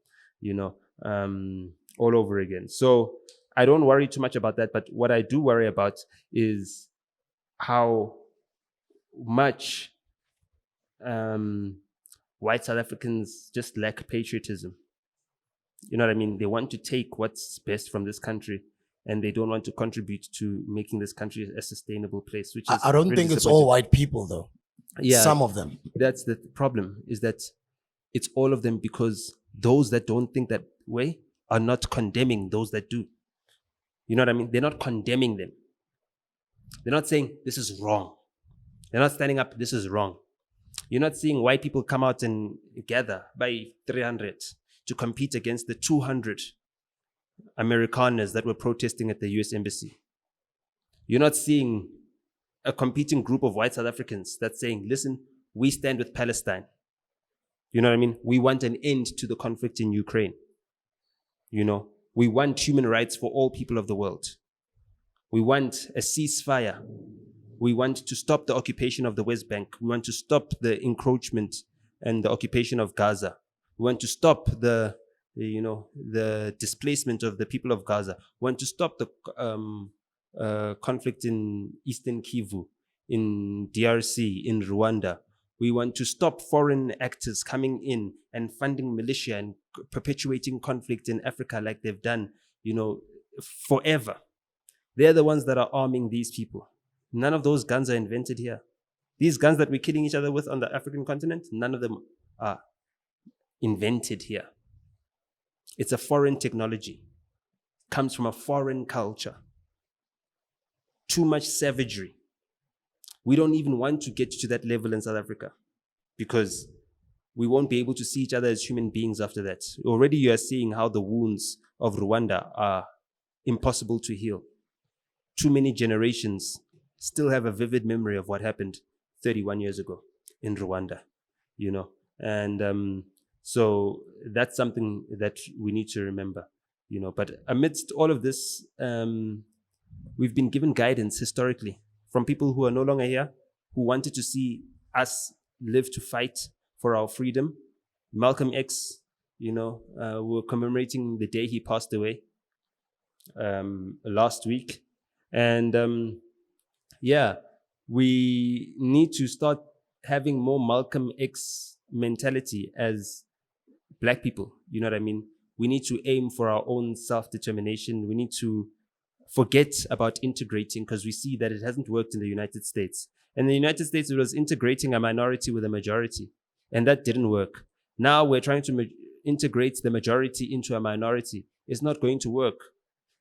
all over again. So I don't worry too much about that. But what I do worry about is how much white South Africans just lack patriotism. You know what I mean? They want to take what's best from this country and they don't want to contribute to making this country a sustainable place. Which is I don't really think it's all white people, though. Yeah, some of them. That's the problem, is that it's all of them, because those that don't think that way are not condemning those that do. You know what I mean? They're not condemning them. They're not saying this is wrong. They're not standing up, this is wrong. You're not seeing white people come out and gather by 300 to compete against the 200 Amerikaners that were protesting at the US Embassy. You're not seeing a competing group of white South Africans that's saying, listen, we stand with Palestine. You know what I mean? We want an end to the conflict in Ukraine. You know, we want human rights for all people of the world. We want a ceasefire. We want to stop the occupation of the West Bank. We want to stop the encroachment and the occupation of Gaza. We want to stop the displacement of the people of Gaza. We want to stop the conflict in Eastern Kivu, in DRC, in Rwanda. We want to stop foreign actors coming in and funding militia and perpetuating conflict in Africa like they've done, forever. They're the ones that are arming these people. None of those guns are invented here. These guns that we're killing each other with on the African continent, none of them are invented here. It's a foreign technology. Comes from a foreign culture. Too much savagery. We don't even want to get to that level in South Africa, because we won't be able to see each other as human beings after that. Already you are seeing how the wounds of Rwanda are impossible to heal. Too many generations still have a vivid memory of what happened 31 years ago in Rwanda, and so that's something that we need to remember, but amidst all of this, we've been given guidance historically from people who are no longer here, who wanted to see us live to fight for our freedom. Malcolm X, we're commemorating the day he passed away last week. And we need to start having more Malcolm X mentality as Black people. You know what I mean? We need to aim for our own self-determination. We need to forget about integrating, because we see that it hasn't worked in the United States. In the United States, it was integrating a minority with a majority, and that didn't work. Now we're trying to integrate the majority into a minority. It's not going to work.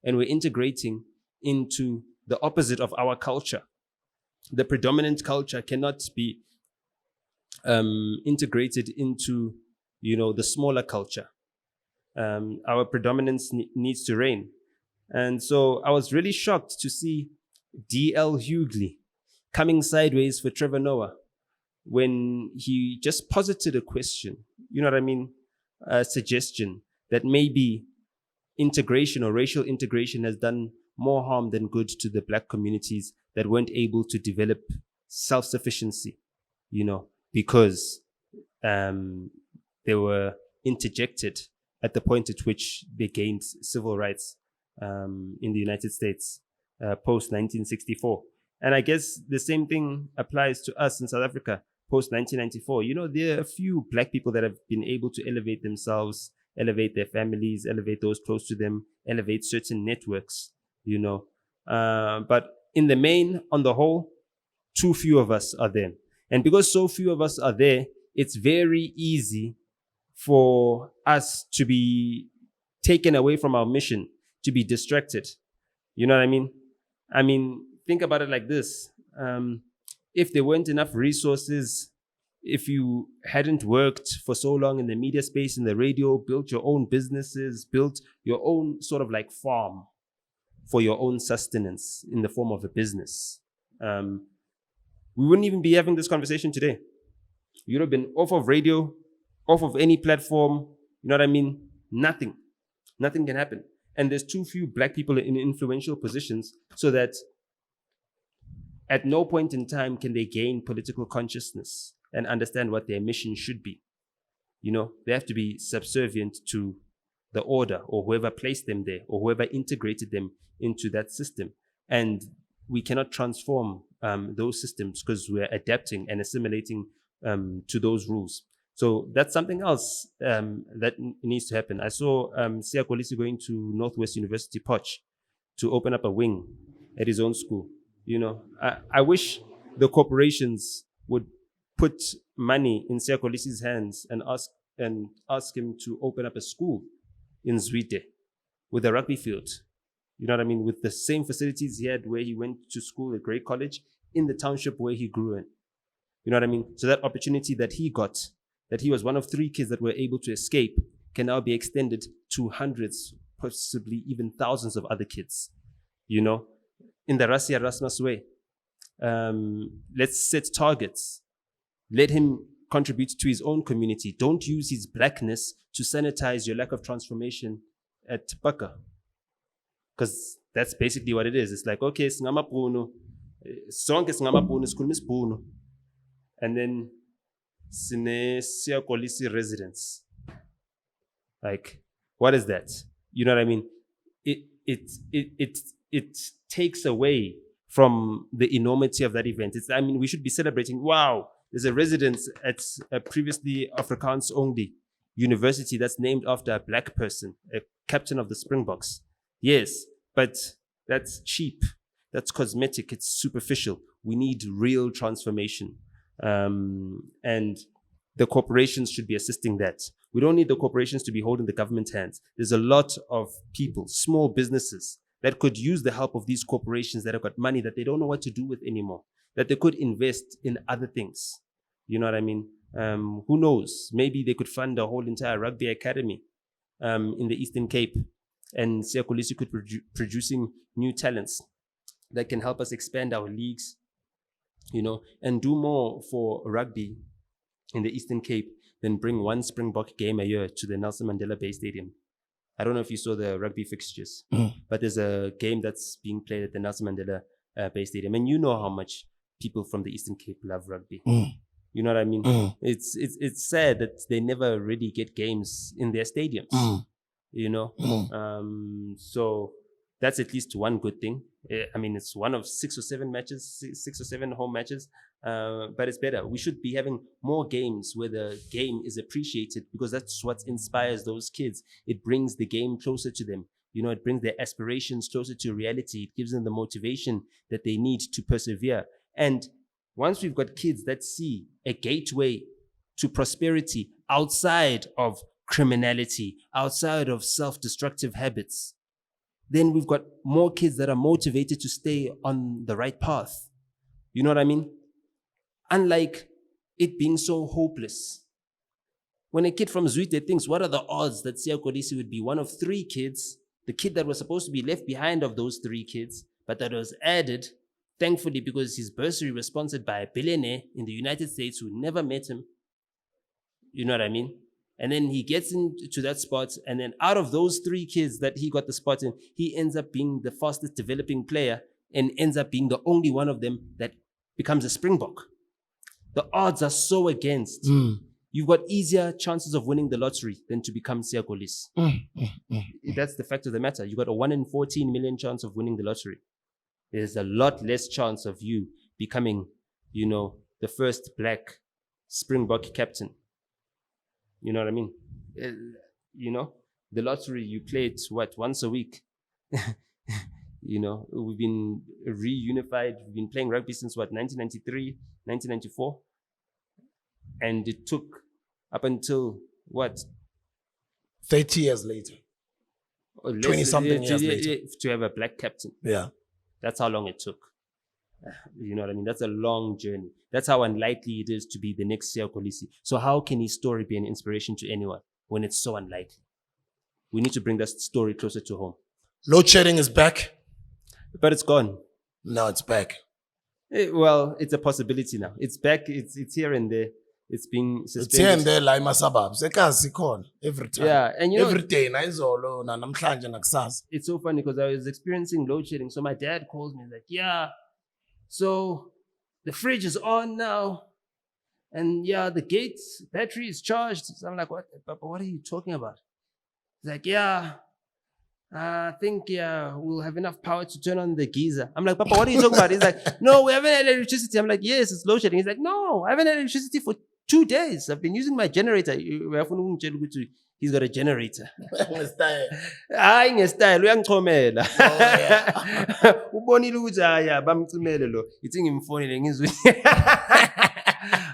And we're integrating into the opposite of our culture. The predominant culture cannot be integrated into, the smaller culture. Our predominance needs to reign. And so I was really shocked to see D.L. Hughley coming sideways for Trevor Noah when he just posited a question, a suggestion that maybe integration or racial integration has done more harm than good to the Black communities that weren't able to develop self-sufficiency, because they were interjected at the point at which they gained civil rights in the United States post-1964. And I guess the same thing applies to us in South Africa post-1994. There are a few Black people that have been able to elevate themselves, elevate their families, elevate those close to them, elevate certain networks, but in the main, on the whole, too few of us are there. And because so few of us are there, it's very easy for us to be taken away from our mission, to be distracted. You know what I mean? I mean, think about it like this. If there weren't enough resources, if you hadn't worked for so long in the media space, in the radio, built your own businesses, built your own sort of like farm for your own sustenance in the form of a business, we wouldn't even be having this conversation today. You'd have been off of radio, off of any platform. You know what I mean? Nothing can happen. And there's too few Black people in influential positions, so that at no point in time can they gain political consciousness and understand what their mission should be. They have to be subservient to the order or whoever placed them there or whoever integrated them into that system. And we cannot transform those systems because we're adapting and assimilating to those rules. So that's something else that needs to happen. I saw Siya Kolisi going to Northwest University, Poch, to open up a wing at his own school. You know, I wish the corporations would put money in Siya Kolisi's hands and ask him to open up a school in Zwide with a rugby field. You know what I mean? With the same facilities he had where he went to school at Grey College in the township where he grew in. You know what I mean? So that opportunity that he got, that he was one of 3 kids that were able to escape, can now be extended to hundreds, possibly even thousands of other kids. You know, in the Rasia Rasmus way, let's set targets. Let him contribute to his own community. Don't use his blackness to sanitize your lack of transformation at Baka. Because that's basically what it is. It's like, okay, singamapuno, sonke singamapuno, sikhuluma isiBhunu, and then sine Siya Kolisi residents. Like, what is that? You know what I mean? It takes away from the enormity of that event. I mean, we should be celebrating, wow, there's a residence at a previously Afrikaans only university that's named after a black person, a captain of the Springboks. Yes, but that's cheap. That's cosmetic. It's superficial. We need real transformation. And the corporations should be assisting that. We don't need the corporations to be holding the government's hands. There's a lot of people, small businesses, that could use the help of these corporations that have got money that they don't know what to do with anymore, that they could invest in other things. You know what I mean? Who knows? Maybe they could fund a whole entire rugby academy in the Eastern Cape, and Siya Kolisi could producing new talents that can help us expand our leagues, you know, and do more for rugby in the Eastern Cape than bring one Springbok game a year to the Nelson Mandela Bay Stadium. I don't know if you saw the rugby fixtures, but there's a game that's being played at the Nelson Mandela Bay Stadium, and you know how much people from the Eastern Cape love rugby. You know what I mean? It's sad that they never really get games in their stadiums. You know, so that's at least one good thing. I mean, it's one of 6 or 7 matches, 6 or 7 home matches, but it's better. We should be having more games where the game is appreciated, because that's what inspires those kids. It brings the game closer to them. You know, it brings their aspirations closer to reality. It gives them the motivation that they need to persevere. And once we've got kids that see a gateway to prosperity outside of criminality, outside of self-destructive habits, then we've got more kids that are motivated to stay on the right path. You know what I mean? Unlike it being so hopeless. When a kid from Zwide thinks, what are the odds that Siya Kolisi would be one of 3 kids, the kid that was supposed to be left behind of those 3 kids, but that was added, thankfully, because his bursary was sponsored by a billionaire in the United States who never met him. You know what I mean? And then he gets into that spot, and then out of those 3 kids that he got the spot in, he ends up being the fastest developing player and ends up being the only one of them that becomes a Springbok. The odds are so against. You've got easier chances of winning the lottery than to become Siya Kolisi. That's the fact of the matter. You've got a 1 in 14 million chance of winning the lottery. There's a lot less chance of you becoming, you know, the first black Springbok captain. You know what I mean? You know, the lottery, you play it, once a week? You know, we've been reunified. We've been playing rugby since 1993, 1994? And it took up until 30 years later. 20-something years later. To have a black captain. Yeah. That's how long it took. You know what I mean? That's a long journey. That's how unlikely it is to be the next Siya Kolisi. So how can his story be an inspiration to anyone when it's so unlikely? We need to bring that story closer to home. Load shedding is back. But it's gone. No, it's back. Well, it's a possibility now. It's back. It's here and there. It's being suspended. It's here and there, like my suburbs. Every time. Yeah, and you know, every day. It's so funny because I was experiencing load shedding. So my dad calls me like, yeah, so the fridge is on now. And yeah, the gate's battery is charged. So I'm like, what? Papa, what are you talking about? He's like, yeah, I think, yeah, we'll have enough power to turn on the geyser. I'm like, Papa, what are you talking about? He's like, no, we haven't had electricity. I'm like, yes, it's load shedding. He's like, no, I haven't had electricity for 2 days. I've been using my generator. He's he's got a generator. Nge-style. Hayi nge-style uyangichomela. Yeah. Ubonile ukuthi haya bamcimele lo. Ithi ngimfonile ngizwe.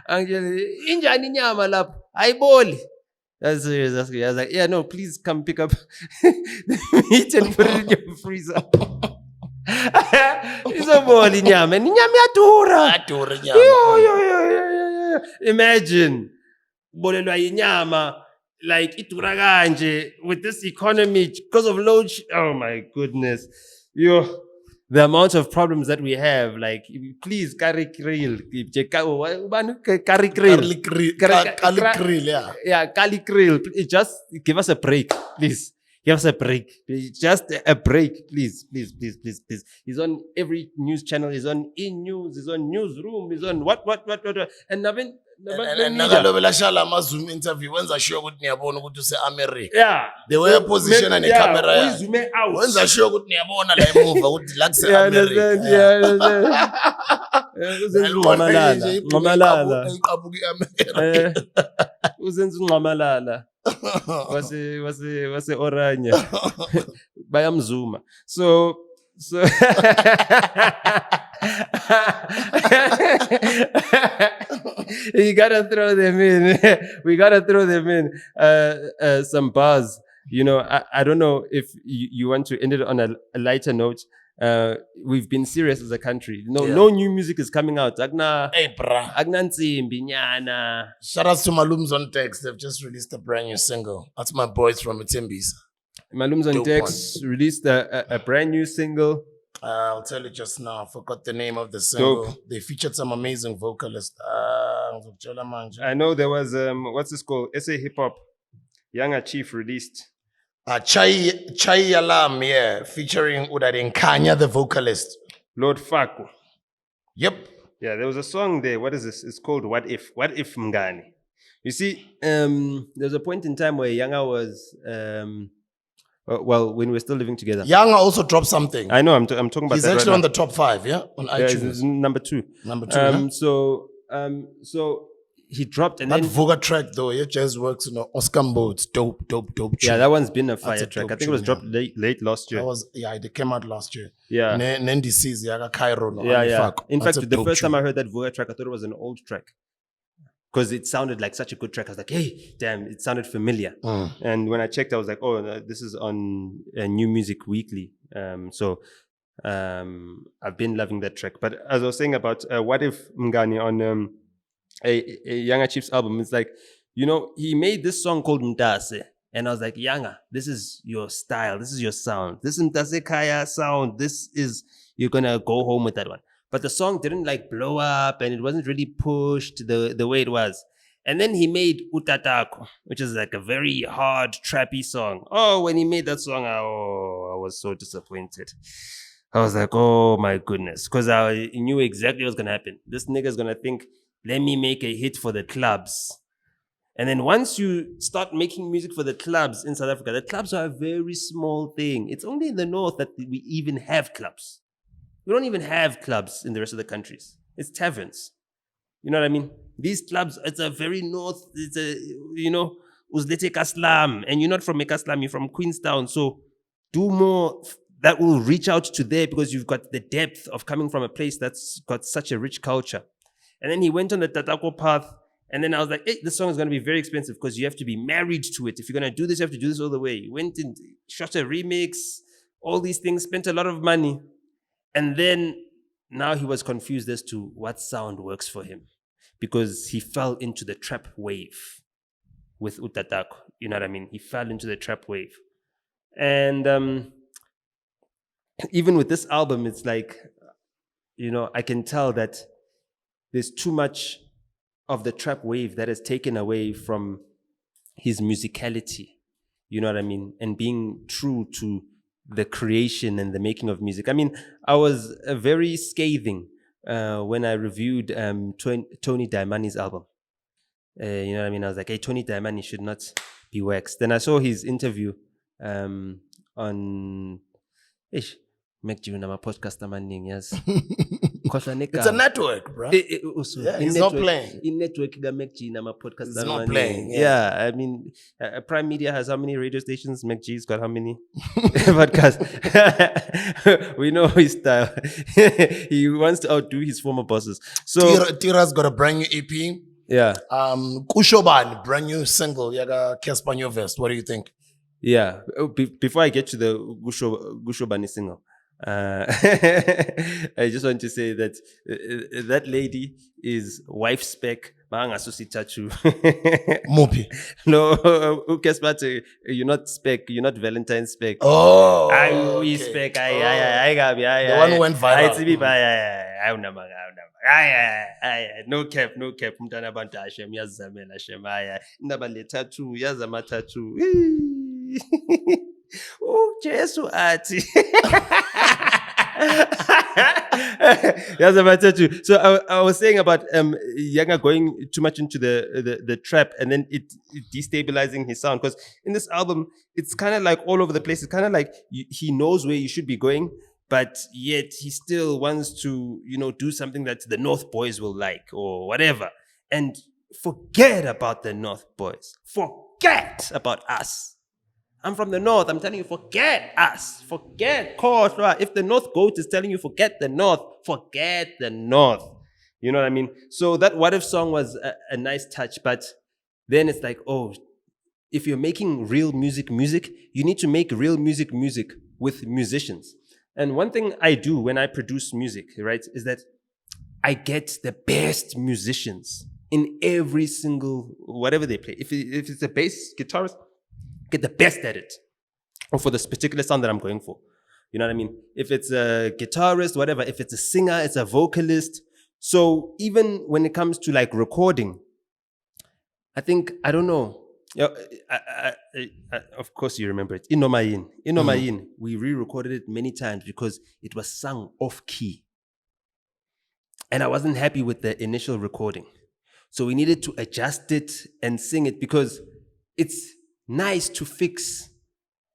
Angitshela injani inyama lapho? Ayiboli. That's serious. That's good. I was like, yeah, no, please come pick up the meat and put it in your freezer. Izoboli inyama. Inyama iyadura. Adura inyama. Yo. Imagine bolelwa inyama like idura kanje with this economy because of load. Oh my goodness. Yo. The amount of problems that we have, like, please, Kallie Kriel. Kallie Kriel, yeah. Yeah, Kallie Kriel. Just give us a break, please. Give us a break. Just a break, please. He's on every news channel. He's on E-News. He's on Newsroom. He's on what. And Navin. Nakalobela shala ama-Zoom interview wenza sure ukuthi niyabona ukuthi use-America. Yeah. The way position and the camera yakhe. Uyizume out. Wenza sure ukuthi niyabona la emuva ukuthi la kuse-America. Nqamalala. Iqabuka i-America. Uzenza unqamalala. Wase oranje. Bayamzuma. So you gotta throw them in. We gotta throw them in. Some buzz. You know, I don't know if you want to end it on a lighter note. We've been serious as a country. No new music is coming out. Hey, brah. Shout out to Malum's on Text. They've just released a brand new single. That's my boys from Itimbis. Malum's on Text released a brand new single. I'll tell you just now. I forgot the name of the single. Dope. They featured some amazing vocalists. I know there was what's this called? SA Hip Hop. Younger Chief released. Chai Alarm, yeah, featuring Udarin Kanya, the vocalist. Lord Faku. Yep. Yeah, there was a song there. What is this? It's called What If? What If Mngani? You see, there's a point in time where Younger was well, when we were still living together. Younger also dropped something. I know. I'm talking about. He's that actually right on now. the top 5, yeah, on iTunes. It's number 2. Number 2. Yeah? So he dropped and that then Voga track though, yeah, just works. You know, Oscar Boats, dope. Yeah, that one's been a fire That's a track. I dope think it was tune, dropped late last year. It came out last year. Yeah. NDC's Yaga Cairo. No, Yeah. In That's fact, a the dope first time tune. I heard that Voga track, I thought it was an old track. Because it sounded like such a good track. I was like, hey, damn, it sounded familiar. And when I checked, I was like, oh, this is on New Music Weekly. So I've been loving that track. But as I was saying about What If Mngani on a Younger Chief's album, it's like, you know, he made this song called Mtase. And I was like, Younger, this is your style. This is your sound. This is Mtase Kaya sound. You're going to go home with that one. But the song didn't like blow up and it wasn't really pushed the way it was. And then he made Utatako, which is like a very hard, trappy song. Oh, when he made that song, I was so disappointed. I was like, oh my goodness. Because I knew exactly what was going to happen. This nigga's going to think, let me make a hit for the clubs. And then once you start making music for the clubs in South Africa, the clubs are a very small thing. It's only in the north that we even have clubs. We don't even have clubs in the rest of the countries. It's taverns. You know what I mean? These clubs, it's a very north, it's a, you know, Uzlete Kaslam. And you're not from Ekaslam, you're from Queenstown. So do more that will reach out to there because you've got the depth of coming from a place that's got such a rich culture. And then he went on the Tatako path. And then I was like, hey, this song is going to be very expensive because you have to be married to it. If you're going to do this, you have to do this all the way. He went and shot a remix, all these things, spent a lot of money. And then now he was confused as to what sound works for him because he fell into the trap wave with Utatako. You know what I mean? He fell into the trap wave. And even with this album, it's like, you know, I can tell that there's too much of the trap wave that has taken away from his musicality. You know what I mean? And being true to the creation and the making of music. I mean, I was very scathing when I reviewed Tony Diamani's album. You know what I mean? I was like, hey, Tony Diamani should not be waxed. Then I saw his interview on... Make you know my podcast, yes. It's a network, bro. Also, Yeah, he's not playing. In network, MacG, my podcast. He's not playing. Yeah, I mean, Prime Media has how many radio stations? MacG's got how many podcasts? We know his style. He wants to outdo his former bosses. So Tira's got a brand new EP. Yeah. Kushoban, brand new single. Yaga Kespanyo Vest. What do you think? Yeah. Before I get to the Gushobani single, I just want to say that that lady is wife spec. Mopi. No, who cares about you're not spec, you're not Valentine spec. Oh, we spec. The one who went viral. No cap. Mntana abantu Hashem yazamela Hashem. Indaba le tattoo, yazama tattoo. Oh, Jesu ati. So I was saying about Yanga going too much into the trap and then it destabilizing his sound, because in this album it's kind of like all over the place. It's kind of like he knows where you should be going, but yet he still wants to do something that the North Boys will like or whatever. And forget about the North Boys. Forget about us. I'm from the North. I'm telling you, forget us. Forget course. If the North Goat is telling you forget the North, forget the North. You know what I mean? So that What If song was a nice touch, but then it's like, oh, if you're making real music, you need to make real music with musicians. And one thing I do when I produce music, right, is that I get the best musicians in every single, whatever they play. If it's a bass guitarist, get the best at it, or for this particular sound that I'm going for. You know what I mean? If it's a guitarist, whatever, if it's a singer, it's a vocalist. So even when it comes to like recording, I think, I don't know. Of course you remember it. Inomayin, we re-recorded it many times because it was sung off key. And I wasn't happy with the initial recording. So we needed to adjust it and sing it, because it's nice to fix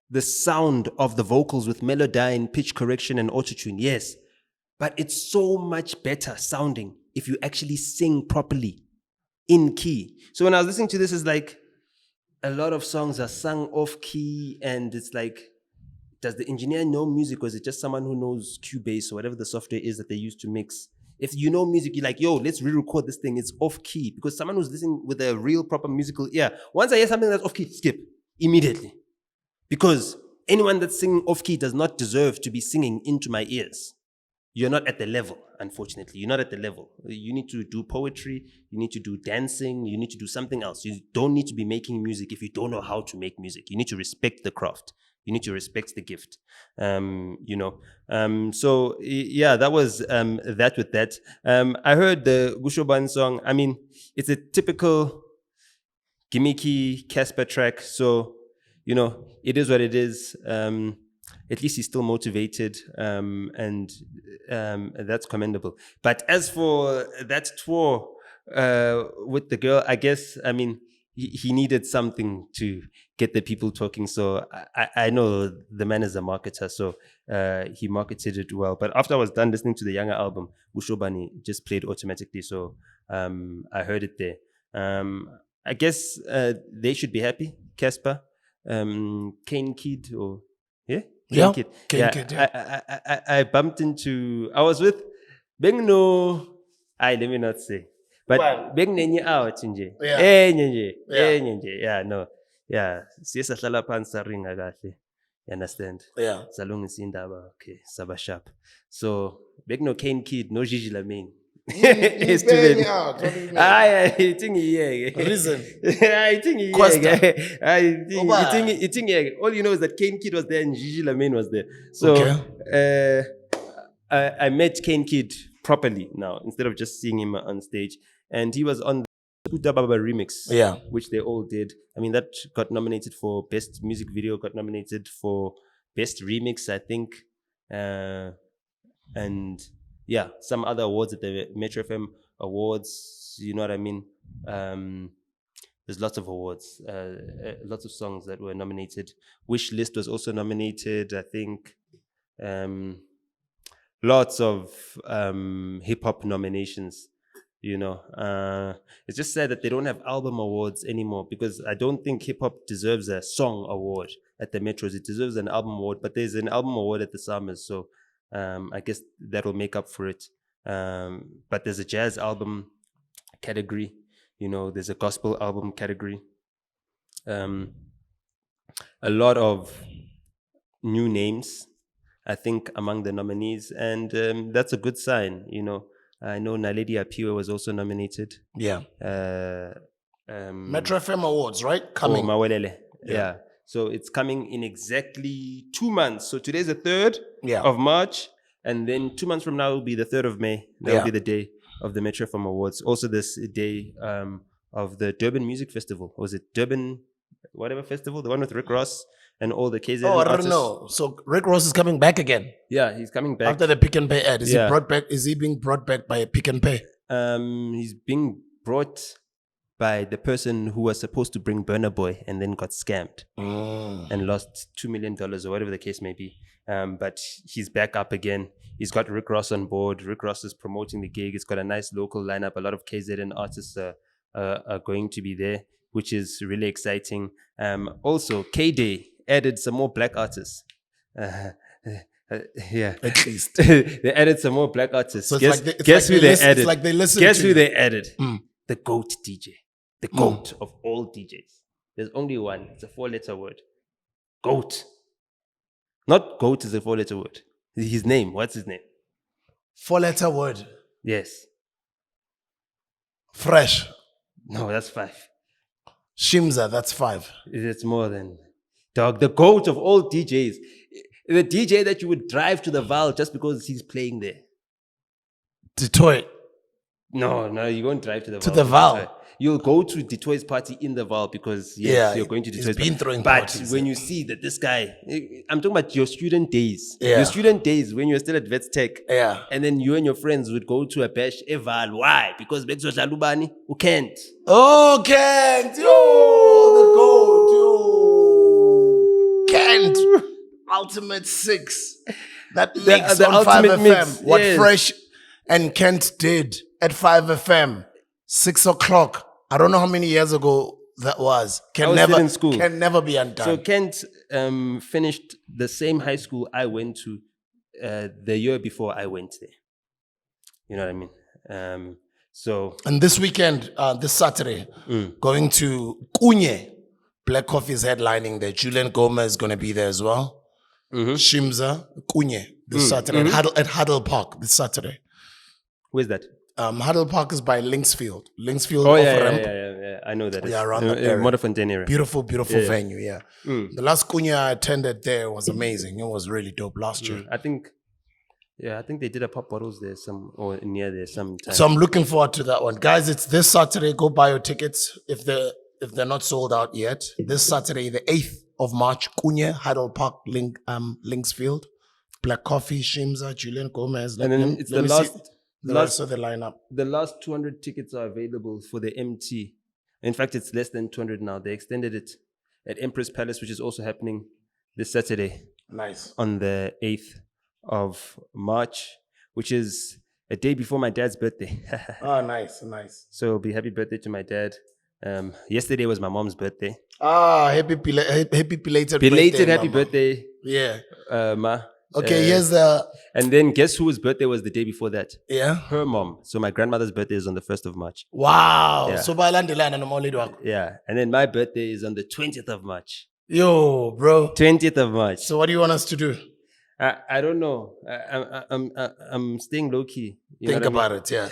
the sound of the vocals with melodyne, pitch correction, and autotune, yes. But it's so much better sounding if you actually sing properly in key. So when I was listening to this, it's like a lot of songs are sung off key, and it's like, does the engineer know music, or is it just someone who knows Cubase or whatever the software is that they use to mix? If you know music, you're like, yo, let's re-record this thing. It's off key. Because someone who's listening with a real proper musical ear, once I hear something that's off key, skip immediately. Because anyone that's singing off key does not deserve to be singing into my ears. You're not at the level, unfortunately. You're not at the level. You need to do poetry. You need to do dancing. You need to do something else. You don't need to be making music if you don't know how to make music. You need to respect the craft. You need to respect the gift. So yeah, that was that with that. I heard the Gushoban song. I mean, it's a typical gimmicky Casper track. So, it is what it is. At least he's still motivated, and that's commendable. But as for that tour with the girl, I guess, I mean, he needed something to get the people talking. So I know the man is a marketer, so he marketed it well. But after I was done listening to the younger album, Ushobani just played automatically. So I heard it there. I guess they should be happy. Casper, Kane Kid, or yeah? Yeah, Kid. Kid, yeah. I bumped into, I was with Bengno, let me not say. But Bengnenye out nje. Yeah, no. Yeah, siyahlala phansi saringa kahle. You understand? Yeah. Salungisa indaba, okay, saba sharp. So, Begno Kane Kid, no Gigi Lamine. He's paying you out. What do you mean? I think he Reason. I think he Question. I think all you know is that Kane Kid was there and Gigi Lamine was there. So I met Kane Kid properly now, instead of just seeing him on stage. And he was on the Scooter Baba remix, which they all did. I mean, that got nominated for Best Music Video, got nominated for Best Remix, I think. And yeah, some other awards at the Metro FM Awards, you know what I mean? There's lots of awards, lots of songs that were nominated. Wish List was also nominated, I think. lots of hip hop nominations. It's just sad that they don't have album awards anymore, because I don't think hip hop deserves a song award at the Metros. It deserves an album award, but there's an album award at the Summers, so I guess that'll make up for it. But there's a jazz album category, there's a gospel album category. A lot of new names, I think, among the nominees, and that's a good sign. I know Naledi Apiwe was also nominated. Yeah. Metro FM Awards, right? Coming. Mawelele. Yeah. So it's coming in exactly 2 months. So today's the 3rd of March, and then 2 months from now will be the 3rd of May. That will be the day of the Metro FM Awards. Also this day of the Durban Music Festival. Or was it Durban whatever festival? The one with Rick Ross and all the KZN artists. I don't know. So Rick Ross is coming back again. Yeah, he's coming back after the Pick and Pay ad. Is he brought back? Is he being brought back by Pick and Pay? He's being brought by the person who was supposed to bring Burna Boy and then got scammed and lost $2 million or whatever the case may be. But he's back up again. He's got Rick Ross on board. Rick Ross is promoting the gig. It's got a nice local lineup. A lot of KZN artists are going to be there, which is really exciting. Also, K-Day added some more black artists. At least. They added some more black artists. So guess who they added? It's like they listened Guess to who you. they added? The GOAT DJ. The GOAT of all DJs. There's only one. It's a 4-letter word. GOAT. Not GOAT is a 4-letter word. His name. What's his name? 4-letter word. Yes. Fresh. No, that's 5. Shimza, that's 5. It's more than... Dog, the GOAT of all DJs. The DJ that you would drive to the Val just because he's playing there. Detroit. No, you won't drive to the Val. To the Val. You'll go to Detroit's party in the Val because you're going to Detroit's party. But parties, when you see that this guy, I'm talking about your student days. Yeah. Your student days when you're still at Vets Tech. Yeah. And then you and your friends would go to a bash Val. Why? Because Bexo Shalubani, who can't. Oh, Kent. Yo, the GOAT. Yo. Kent. Ultimate 6. That mix the on 5 FM. mix, What yes. Fresh and Kent did at 5 FM. 6 o'clock. I don't know how many years ago that was. I was still in school. Can never be undone. So Kent finished the same high school I went to the year before I went there. You know what I mean? And this weekend, this Saturday, going to Kunye. Black Coffee is headlining there. Julian Gomez is going to be there as well. Shimza, Kunye, this Saturday at Huddle Park this Saturday. Where's that? Huddle Park is by Linksfield. Linksfield. Oh, yeah. I know that. Yeah, around that area. Modderfontein area. Beautiful venue, yeah. The last Kunye I attended there was amazing. It was really dope last year. I think they did a pop bottles there or near there sometime. So I'm looking forward to that one. Guys, it's this Saturday. Go buy your tickets if they're not sold out yet. This Saturday, the 8th of March, Kunye, Huddle Park, Linksfield, Black Coffee, Shimza, Julian Gomez. And then it's the rest of the lineup. The last 200 tickets are available for the MT. In fact, it's less than 200 now. They extended it at Empress Palace, which is also happening this Saturday. Nice. On the 8th of March, which is a day before my dad's birthday. Oh, nice. So it'll be happy birthday to my dad. Yesterday was my mom's birthday. Happy belated birthday, happy Mama. birthday. Yeah. Ma. Okay, here's the... And then guess whose birthday was the day before that? Yeah. Her mom. So my grandmother's birthday is on the 1st of March. Wow. Yeah. So balandelana no molid wako. Yeah. And then my birthday is on the 20th of March. Yo, bro. 20th of March. So what do you want us to do? I don't know. I'm staying low key. Think about it, yeah.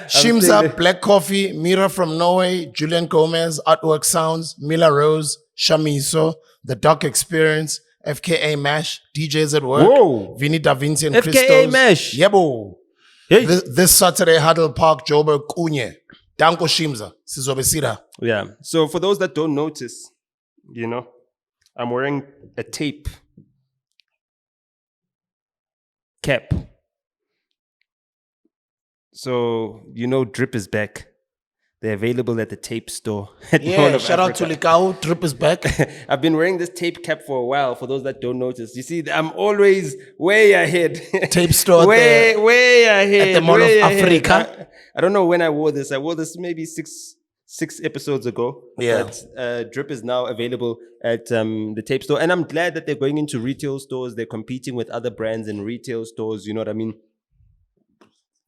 Shimza, Black Coffee, Mira from Norway, Julian Gomez, Artwork Sounds, Mila Rose, Shamiso, The Doc Experience, FKA Mash, DJs at Work, Whoa. Vinny Da Vinci and FKA Christos. Mash. Yebo. Hey. This Saturday, Huddle Park, Joburg, Kunye. Danko Shimza, Sizobesira. Yeah. So for those that don't notice, I'm wearing a tape cap. So, Drip is back. They're available at the tape store. At Mall Yeah, of shout out to Africa. Likau. Drip is back. I've been wearing this tape cap for a while. For those that don't notice, you see, I'm always way ahead. Tape store at way ahead. at the Mall of way ahead. Africa. I don't know when I wore this. I wore this maybe six episodes ago. Yeah. But Drip is now available at the tape store, and I'm glad that they're going into retail stores. They're competing with other brands in retail stores. You know what I mean?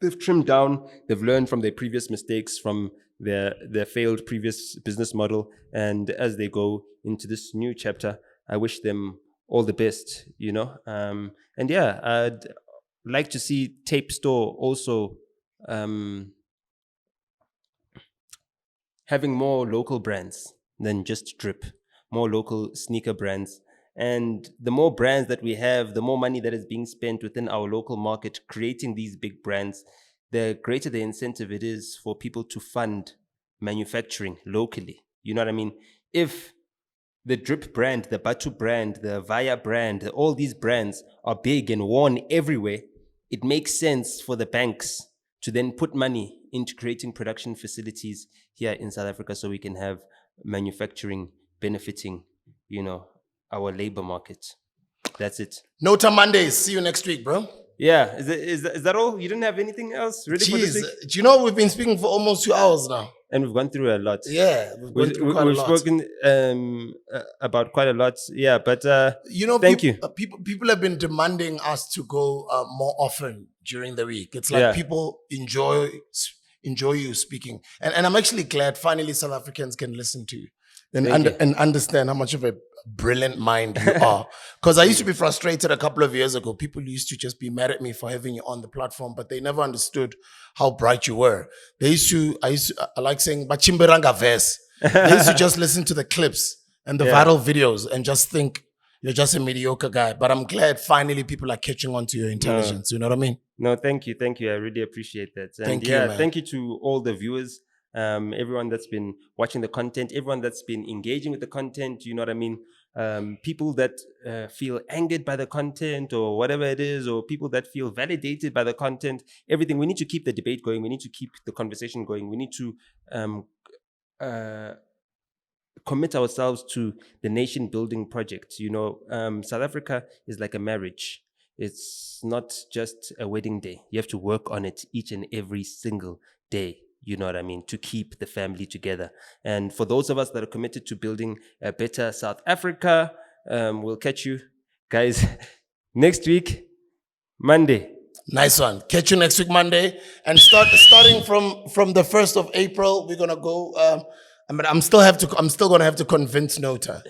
They've trimmed down. They've learned from their previous mistakes, from their failed previous business model, and as they go into this new chapter, I wish them all the best. You know, and yeah, I'd like to see Tape Store also having more local brands than just Drip, more local sneaker brands. And the more brands that we have, the more money that is being spent within our local market creating these big brands, the greater the incentive it is for people to fund manufacturing locally. You know what I mean? If the Drip brand, the Batu brand, the Vaya brand, all these brands are big and worn everywhere, it makes sense for the banks to then put money into creating production facilities here in South Africa so we can have manufacturing benefiting, you know, our labor market. That's it. NOTA Mondays. See you next week, bro. Yeah. Is that all? You didn't have anything else really for this Jeez, week? do you know we've been speaking for almost 2 hours now? And we've gone through a lot. Yeah, we've gone through quite a We've lot. spoken about quite a lot. Yeah, but You know, thank you. People have been demanding us to go more often during the week. It's like Yeah. people enjoy you speaking, and I'm actually glad finally South Africans can listen to you and understand how much of a brilliant mind you are. Because I used to be frustrated a couple of years ago. People used to just be mad at me for having you on the platform, but they never understood how bright you were. I like saying, Bachimberanga verse. They used to just listen to the clips and the viral videos and just think you're just a mediocre guy. But I'm glad finally people are catching on to your intelligence. You know what I mean? No, thank you. I really appreciate that. And Thank you, man. thank you to all the viewers, everyone that's been watching the content, everyone that's been engaging with the content. You know what I mean? People that feel angered by the content or whatever it is, or people that feel validated by the content, everything. We need to keep the debate going. We need to keep the conversation going. We need to commit ourselves to the nation building project. You know, South Africa is like a marriage. It's not just a wedding day. You have to work on it each and every single day. You know what I mean? To keep the family together. And for those of us that are committed to building a better South Africa, we'll catch you guys next week, Monday. Nice one. Catch you next week, Monday. And starting from the 1st of April, we're gonna go. I'm still gonna have to convince NOTA.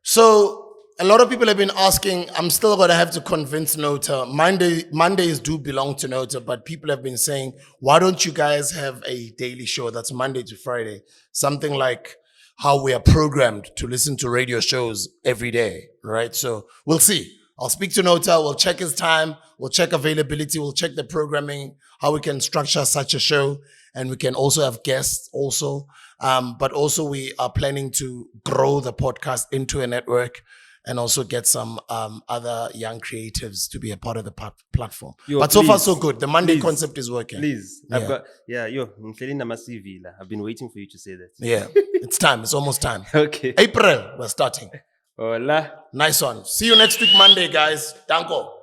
So a lot of people have been asking. I'm still gonna have to convince NOTA. Mondays do belong to NOTA, but people have been saying, why don't you guys have a daily show that's Monday to Friday? Something like how we are programmed to listen to radio shows every day, right? So we'll see. I'll speak to NOTA. We'll check his time. We'll check availability. We'll check the programming, how we can structure such a show. And we can also have guests also. But also we are planning to grow the podcast into a network and also get some other young creatives to be a part of the platform. But so far, so good. The Monday concept is working. Please. Yeah. I've been waiting for you to say that. Yeah, it's time. It's almost time. Okay. April, we're starting. Hola. Nice one. See you next week, Monday, guys. Danko.